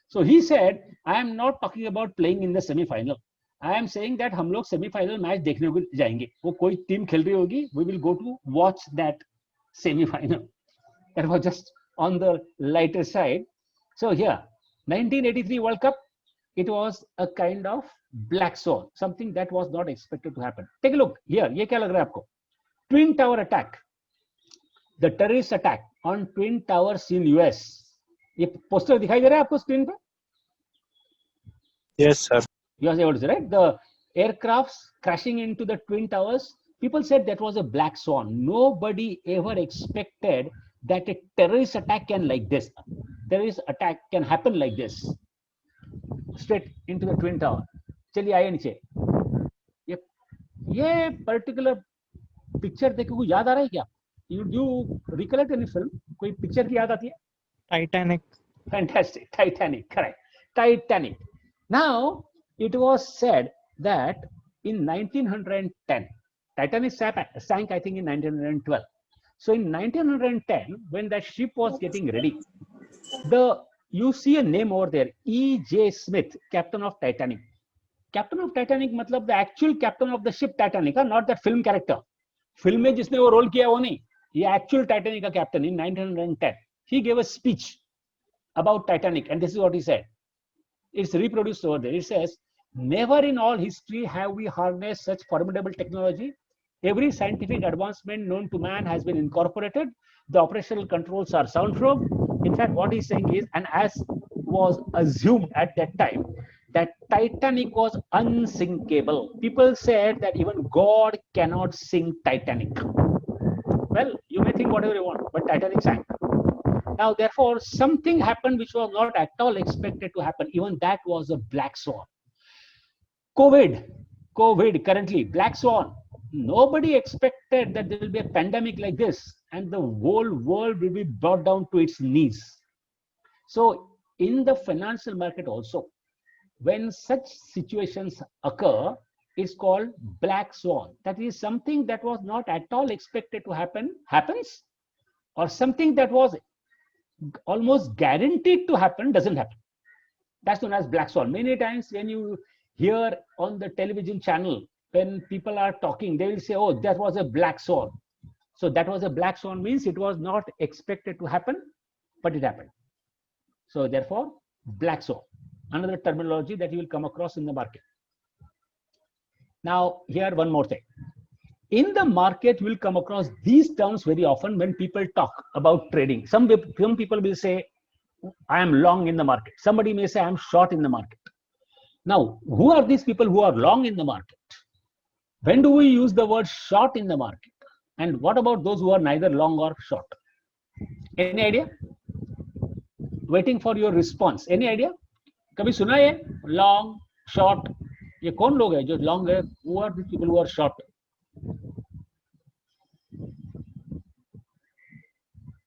So he said, I am not talking about playing in the semi-final. I am saying that हम लोग semi-final match देखने को जाएंगे. वो कोई team खेल रही होगी. We will go to watch that semi-final. That was just on the lighter side. So here, 1983 World Cup, it was a kind of black swan, something that was not expected to happen. Take a look here. ये क्या लग रहा है आपको? Twin Tower attack, the terrorist attack on Twin Towers in US. ये poster दिखाई दे रहा है आपको स्क्रीन पे? Yes, sir. You are able to see, right? The aircrafts crashing into the Twin Towers. People said that was a black swan. Nobody ever expected that a terrorist attack can like this. Terrorist attack can happen like this. Straight into the Twin Tower. चलिए आइए नीचे. ये particular picture देखो को याद आ रहा है क्या? You recollect any film? कोई picture की याद आती है? Titanic. Fantastic. Titanic. Correct. Titanic. Now, it was said that in 1910, Titanic sank, I think, in 1912. So in 1910, when that ship was getting ready, you see a name over there, E.J. Smith, captain of Titanic. Captain of Titanic मतलब the actual captain of the ship Titanic, not that film character. Film में जिसने वो role किया वो नहीं. ये actual Titanic का captain in 1910. He gave a speech about Titanic, and this is what he said. It's reproduced over there. It says, never in all history have we harnessed such formidable technology. Every scientific advancement known to man has been incorporated. The operational controls are soundproof. In fact, what he's saying is, and as was assumed at that time, that Titanic was unsinkable. People said that even God cannot sink Titanic. Well, you may think whatever you want, but Titanic sank. Now, therefore, something happened which was not at all expected to happen. Even that was a black swan. COVID currently, black swan. Nobody expected that there will be a pandemic like this and the whole world will be brought down to its knees. So in the financial market also, when such situations occur, it's called black swan. That is something that was not at all expected to happen, happens, or something that was almost guaranteed to happen doesn't happen. That's known as black swan. Many times when you hear on the television channel, when people are talking, they will say, oh, that was a black swan. So that was a black swan, means it was not expected to happen, but it happened. So therefore, black swan, another terminology that you will come across in the market. Now, here one more thing. In the market, you will come across these terms very often when people talk about trading. Some people will say, I am long in the market. Somebody may say, I am short in the market. Now, who are these people who are long in the market? When do we use the word short in the market? And what about those who are neither long or short? Any idea? Waiting for your response. Any idea? कभी सुना है long, short? ये कौन लोग हैं जो long है? Who are these people who are short?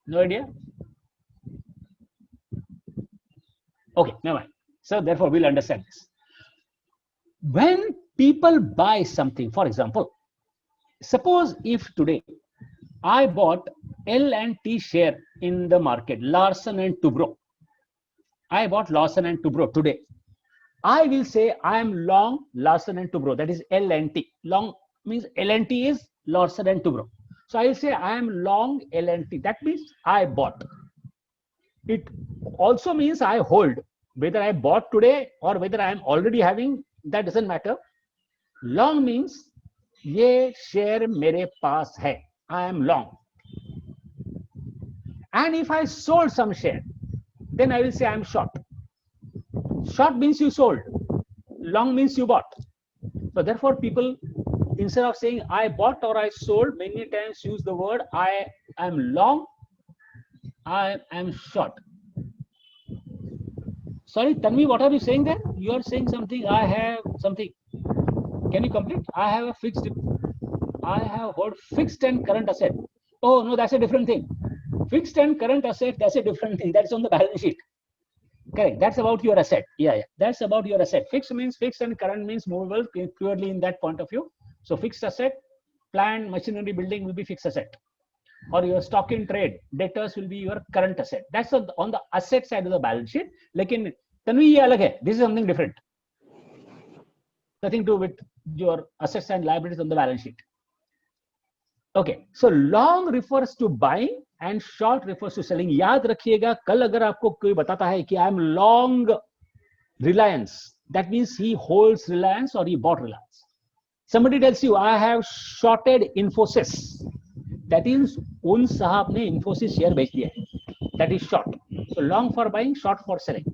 No idea? Okay, never mind. So therefore, we'll understand this. When people buy something, for example, suppose if today I bought L&T share in the market, Larsen and Toubro. I bought Larsen and Toubro today. I will say I am long Larsen and Toubro. That is L&T. Long means L&T is Larsen and Toubro. So I will say I am long L&T. That means I bought. It also means I hold. Whether I bought today or whether I am already having, that doesn't matter. Long means ये share मेरे पास है. I am long. And if I sold some share, then I will say I am short. Short means you sold. Long means you bought. So therefore, people, instead of saying I bought or I sold, many times use the word I am long, I am short. Sorry, Tanvi, what are you saying there? You are saying something, I have something. Can you complete? I have heard fixed and current asset. Oh, no, that's a different thing. Fixed and current asset, that's a different thing. That's on the balance sheet. Correct. That's about your asset. Yeah. That's about your asset. Fixed means fixed and current means movable, purely in that point of view. So fixed asset, plant, machinery, building will be fixed asset. Or your stock in trade, debtors will be your current asset. That's on the asset side of the balance sheet. Lekin Tanvi ye alag hai. This is something different. Nothing to do with your assets and liabilities on the balance sheet. Okay, so long refers to buying and short refers to selling. याद रखिएगा, कल अगर आपको कोई बताता है कि I am long Reliance, that means he holds Reliance or he bought Reliance. Somebody tells you I have shorted Infosys, that is उन साहब ने Infosys share बेच दिया है. That is short. So long for buying, short for selling.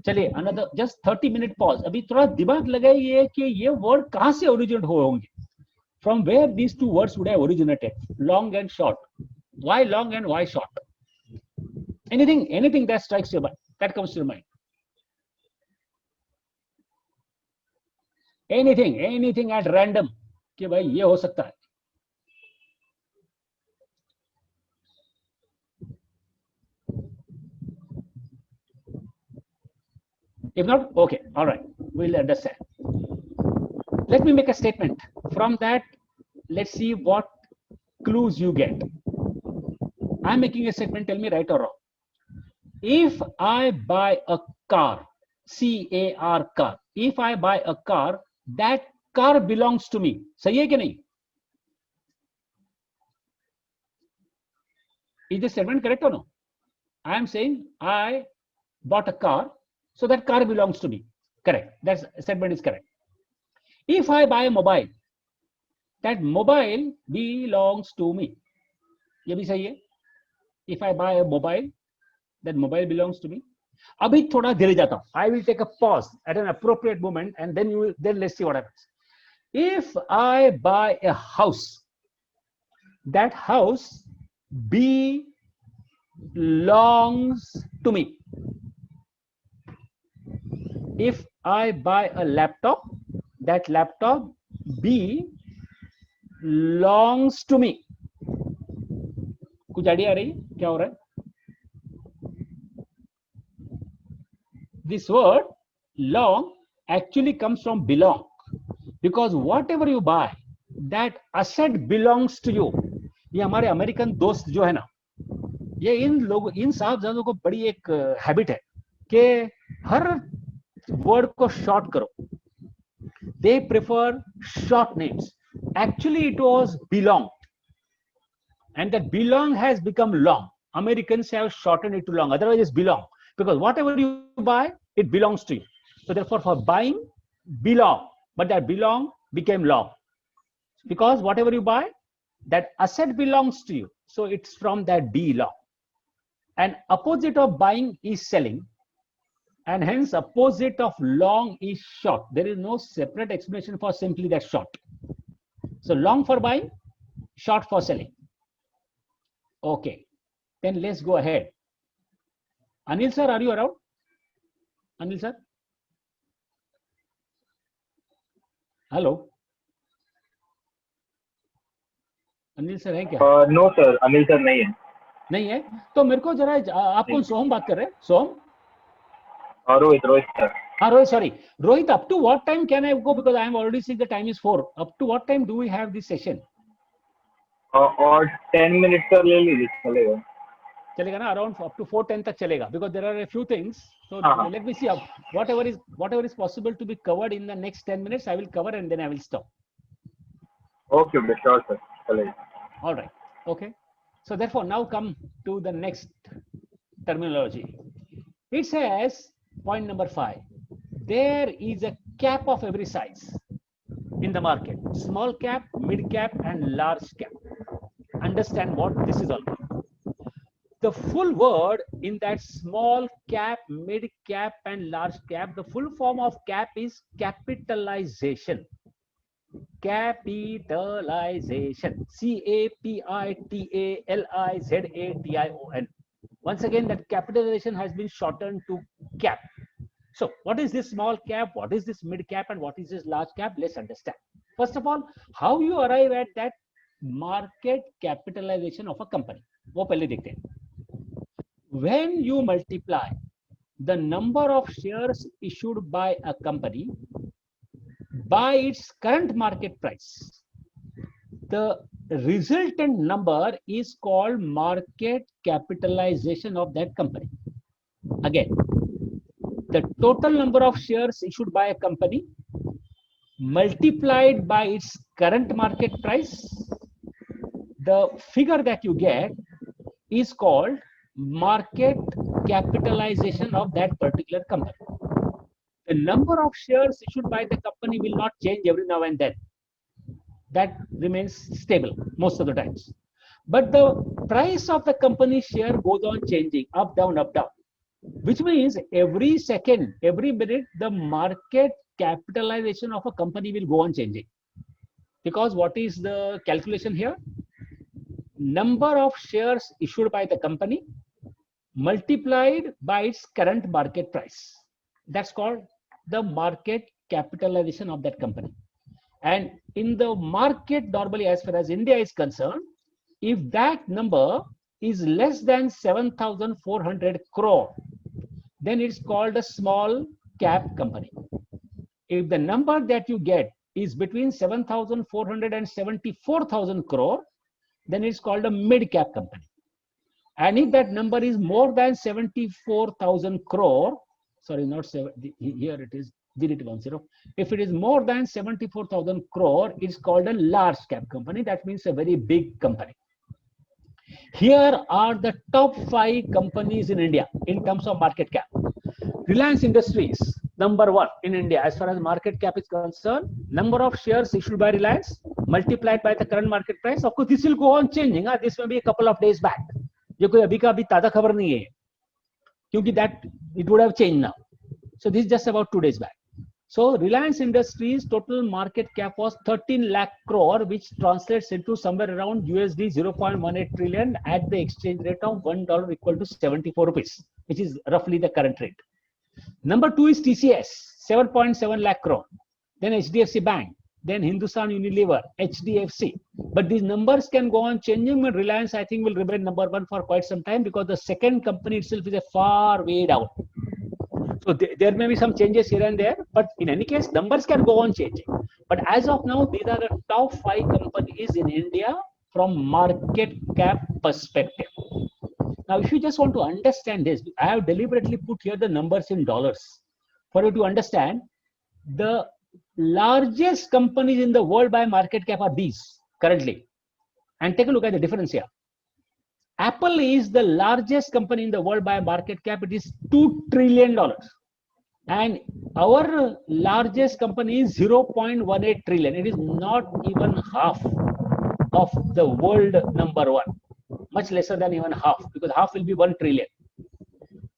चलिए another just 30-minute pause. अभी थोड़ा दिमाग लगाइए कि ये word कहाँ से originate हुए होंगे. From where these two words would have originated, long and short. Why long and why short? Anything that strikes your mind, that comes to your mind. Anything at random, कि भाई ये हो सकता है. If not, okay, all right, we'll understand. Let me make a statement. From that, let's see what clues you get. I'm making a statement, tell me right or wrong. If I buy a car, C-A-R car, if I buy a car, that car belongs to me. सही है कि नहीं? Is the statement correct or no? I am saying I bought a car, so that car belongs to me. Correct. That statement is correct. If I buy a mobile, that mobile belongs to me. ये भी सही है. If I buy a mobile, that mobile belongs to me. अभी थोड़ा धीरे जाता हूं. I will take a pause at an appropriate moment, and then let's see what happens. If I buy a house, that house belongs to me. If I buy a laptop, that laptop belongs to me. कुछ idea आ रही है क्या हो रहा है? This word long actually comes from belong, because whatever you buy, that asset belongs to you. ये हमारे American दोस्त जो है ना, ये इन साहबजादों को बड़ी एक हैबिट है कि हर वर्ड को शॉर्ट करो. They prefer short names. Actually, it was belonged. and that belong has become long. Americans have shortened it to long. Otherwise, it's belong, because whatever you buy, it belongs to you. So therefore, for buying, belong, but that belong became long, because whatever you buy, that asset belongs to you. So it's from that belong. And opposite of buying is selling, and hence opposite of long is short. There is no separate explanation for simply that short. So long for buying, short for selling. Okay, then let's go ahead. Anil sir, are you around? Anil sir? Hello? Anil sir है क्या? No sir, Anil sir नहीं है. नहीं है तो मेरे को जरा आप कौन सोहम बात कर रहे हैं? सोहम और रोहित सर. हाँ Rohit, sorry Rohit, up to what time can I go, because I am already seeing the time is 4. Up to what time do we have this session? और 10 मिनट का ले लीजिए, चलेगा. चलेगा ना, around up to 4:10 तक चलेगा, because there are a few things. So हाँ. let me see, whatever is possible to be covered in the next 10 minutes I will cover, and then I will stop. Okay, sure sir, चलेगा. All right, okay. So therefore now come to the next terminology. It says point number 5, there is a cap of every size in the market: small cap, mid cap and large cap. Understand what this is all about. The full word in that small cap, mid cap and large cap, the full form of cap is capitalization. Capitalization. CAPITALIZATION. Once again, that capitalization has been shortened to cap. So what is this small cap, what is this mid cap and what is this large cap? Let's understand. First of all, how you arrive at that market capitalization of a company, वो पहले देखते हैं. When you multiply the number of shares issued by a company by its current market price, the resultant number is called market capitalization of that company. Again, the total number of shares issued by a company multiplied by its current market price, the figure that you get is called market capitalization of that particular company. The number of shares issued by the company will not change every now and then. That remains stable most of the times. But the price of the company share goes on changing, up, down, which means every second, every minute, the market capitalization of a company will go on changing. Because what is the calculation here? Number of shares issued by the company multiplied by its current market price. That's called the market capitalization of that company. And in the market, normally, as far as India is concerned, if that number is less than 7,400 crore, then it's called a small cap company. If the number that you get is between 7,400 and 74,000 crore, then it's called a mid cap company. And if that number is more than 74,000 crore, sorry, not 7, here it is 010. If it is more than 74,000 crore, it's called a large cap company. That means a very big company. Here are the top 5 companies in India in terms of market cap. Reliance Industries, number 1 in India as far as market cap is concerned. Number of shares issued by Reliance multiplied by the current market price. Of course, this will go on changing. This may be a couple of days back. ये कोई अभी का अभी ताज़ा खबर नहीं है, क्योंकि that it would have changed now. So this is just about 2 days back. So Reliance Industries total market cap was 13 lakh crore, which translates into somewhere around USD 0.18 trillion at the exchange rate of $1 equal to 74 rupees, which is roughly the current rate. Number 2 is TCS, 7.7 lakh crore. Then HDFC Bank, then Hindustan Unilever, HDFC. But these numbers can go on changing, and Reliance, I think, will remain number 1 for quite some time, because the second company itself is a far way down. So there may be some changes here and there, but in any case, numbers can go on changing. But as of now, these are the top 5 companies in India from market cap perspective. Now, if you just want to understand this, I have deliberately put here the numbers in dollars for you to understand. The largest companies in the world by market cap are these currently. And take a look at the difference here. Apple is the largest company in the world by market cap. It is $2 trillion. And our largest company is 0.18 trillion. It is not even half of the world number one, much lesser than even half, because half will be 1 trillion.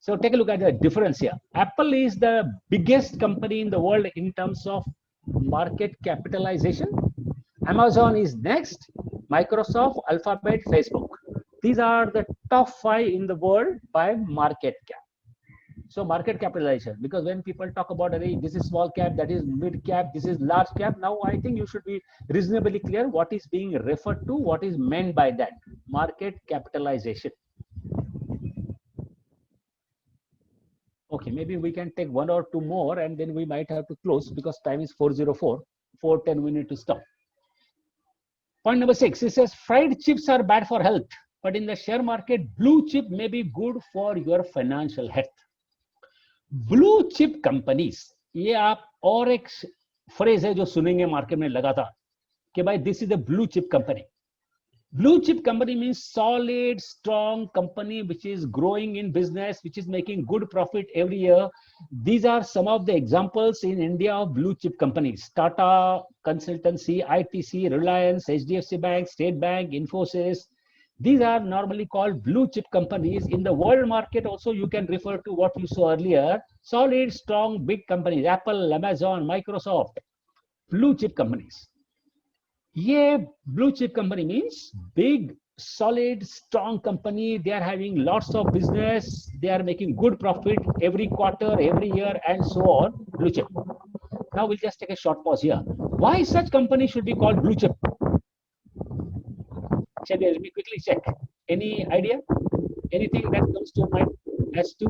So take a look at the difference here. Apple is the biggest company in the world in terms of market capitalization. Amazon is next, Microsoft, Alphabet, Facebook. These are the top 5 in the world by market cap. So market capitalization, because when people talk about this is small cap, that is mid cap, this is large cap, now I think you should be reasonably clear what is being referred to, what is meant by that market capitalization. Okay, maybe we can take 1 or 2 more and then we might have to close because time is 4:04, 4:10 we need to stop. Point number 6, it says fried chips are bad for health, but in the share market, blue chip may be good for your financial health. Blue chip companies, ये आप और एक phrase है जो सुनेंगे market में लगातार कि भाई this is a blue chip company. Blue chip company means solid, strong company which is growing in business, which is making good profit every year. These are some of the examples in India of blue chip companies: Tata Consultancy, ITC, Reliance, HDFC Bank, State Bank, Infosys. These are normally called blue chip companies. In the world market also, you can refer to what you saw earlier: solid, strong, big companies, Apple, Amazon, Microsoft, blue chip companies. Yeah, blue chip company means big, solid, strong company. They are having lots of business. They are making good profit every quarter, every year, and so on. Blue chip. Now we'll just take a short pause here. Why such company should be called blue chip? Let me quickly check. Any idea? Anything that comes to mind as to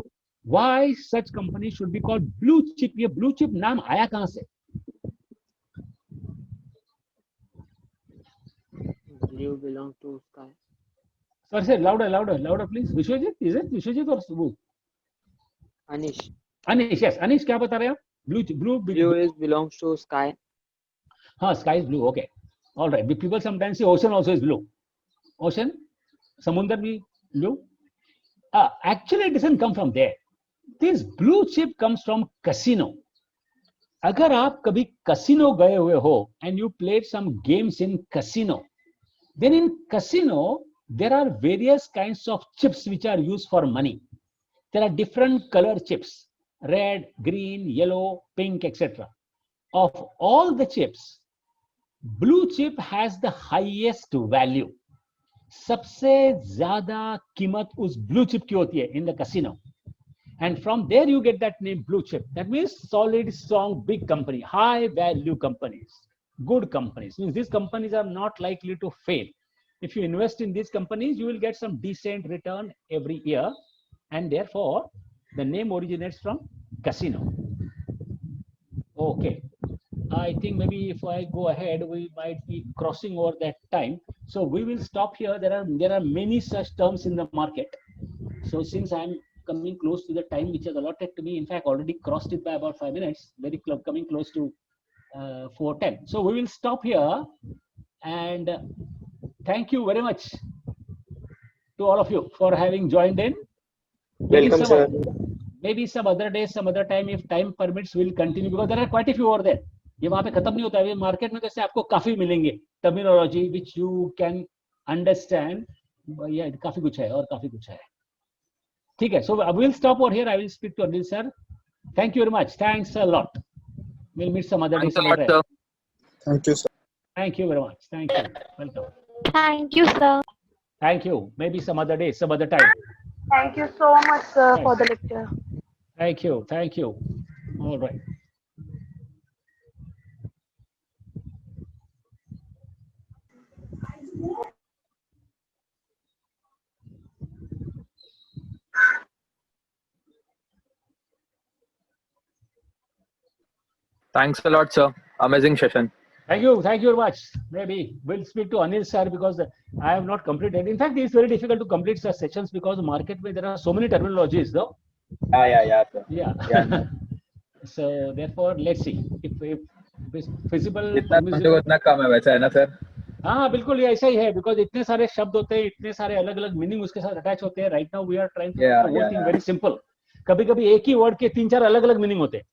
why such company should be called blue chip? ये blue chip नाम आया कहाँ से? Blue belong to sky. Sorry, sir, louder, please. Vishwajit, is it Vishwajit or Subhu? Anish. Anish, yes. Anish, क्या बता रहे हैं आप? Blue is belongs to sky. हाँ, sky is blue. Okay, all right. People sometimes say ocean also is blue. Ocean, samundar bhi blue. Actually, it doesn't come from there. This blue chip comes from casino. अगर आप कभी casino गए हुए हो and you played some games in casino, then in casino there are various kinds of chips which are used for money. There are different color chips: red, green, yellow, pink, etc. Of all the chips, blue chip has the highest value. सबसे ज्यादा कीमत उस blue chip की होती है in the casino. And from there you get that name blue chip. That means solid, strong, big company, high value companies, good companies. Means these companies are not likely to fail. If you invest in these companies, you will get some decent return every year. And therefore, the name originates from casino. Okay. I think maybe if I go ahead, we might be crossing over that time. So we will stop here. There are many such terms in the market. So since I'm coming close to the time which is allotted to me, in fact, already crossed it by about 5 minutes, coming close to 4:10. So we will stop here, and thank you very much to all of you for having joined in. Welcome, sir. Maybe some other day, some other time, if time permits, we'll continue because there are quite a few over there. ये वहाँ पे खत्म नहीं होता है. Market में कैसे आपको काफी मिलेंगे terminology which you can understand. या काफी कुछ है और काफी कुछ है. ठीक है. So I will stop over here. I will speak to Anil sir. Thank you very much. Thanks a lot. We'll meet some other day. Thanks a lot, sir. Thank you, sir. Thank you very much. Thank you. Welcome. Thank you, sir. Thank you. Maybe some other day, some other time. Thank you so much, sir, for the lecture. Thank you. Thank you. All right. Thanks a lot, sir. Amazing session. Thank you very much. Maybe we'll speak to Anil sir because I have not completed. In fact, it's very difficult to complete such sessions because the market where there are so many terminologies, though. Yeah, sir. Yeah. So therefore, let's see if it's feasible. जितना कम है वैसा है ना, sir? हाँ बिल्कुल ये ऐसा ही है, बिकॉज इतने सारे शब्द होते हैं, इतने सारे अलग अलग मीनिंग उसके साथ अटैच होते हैं. Right now we are trying to Yeah, whole yeah, thing yeah. Very simple. कभी कभी एक ही वर्ड के 3-4 अलग अलग मीनिंग होते हैं.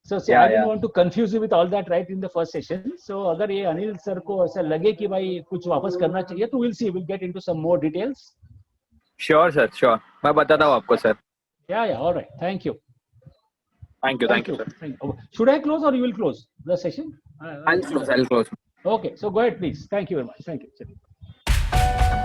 So Yeah, I didn't yeah. want to confuse you with all that right in the first session. So अगर ये अनिल सर को ऐसा लगे कि भाई कुछ वापस करना चाहिए तो we'll see, we'll get into some more details. Sure, sir. Sure. मैं बताता हूँ आपको, sir. Yeah, all right. Thank you. Thank you, sir. Thank you. Should I close or you will close the session? I'll close. Okay, so go ahead, please. Thank you very much. Thank you.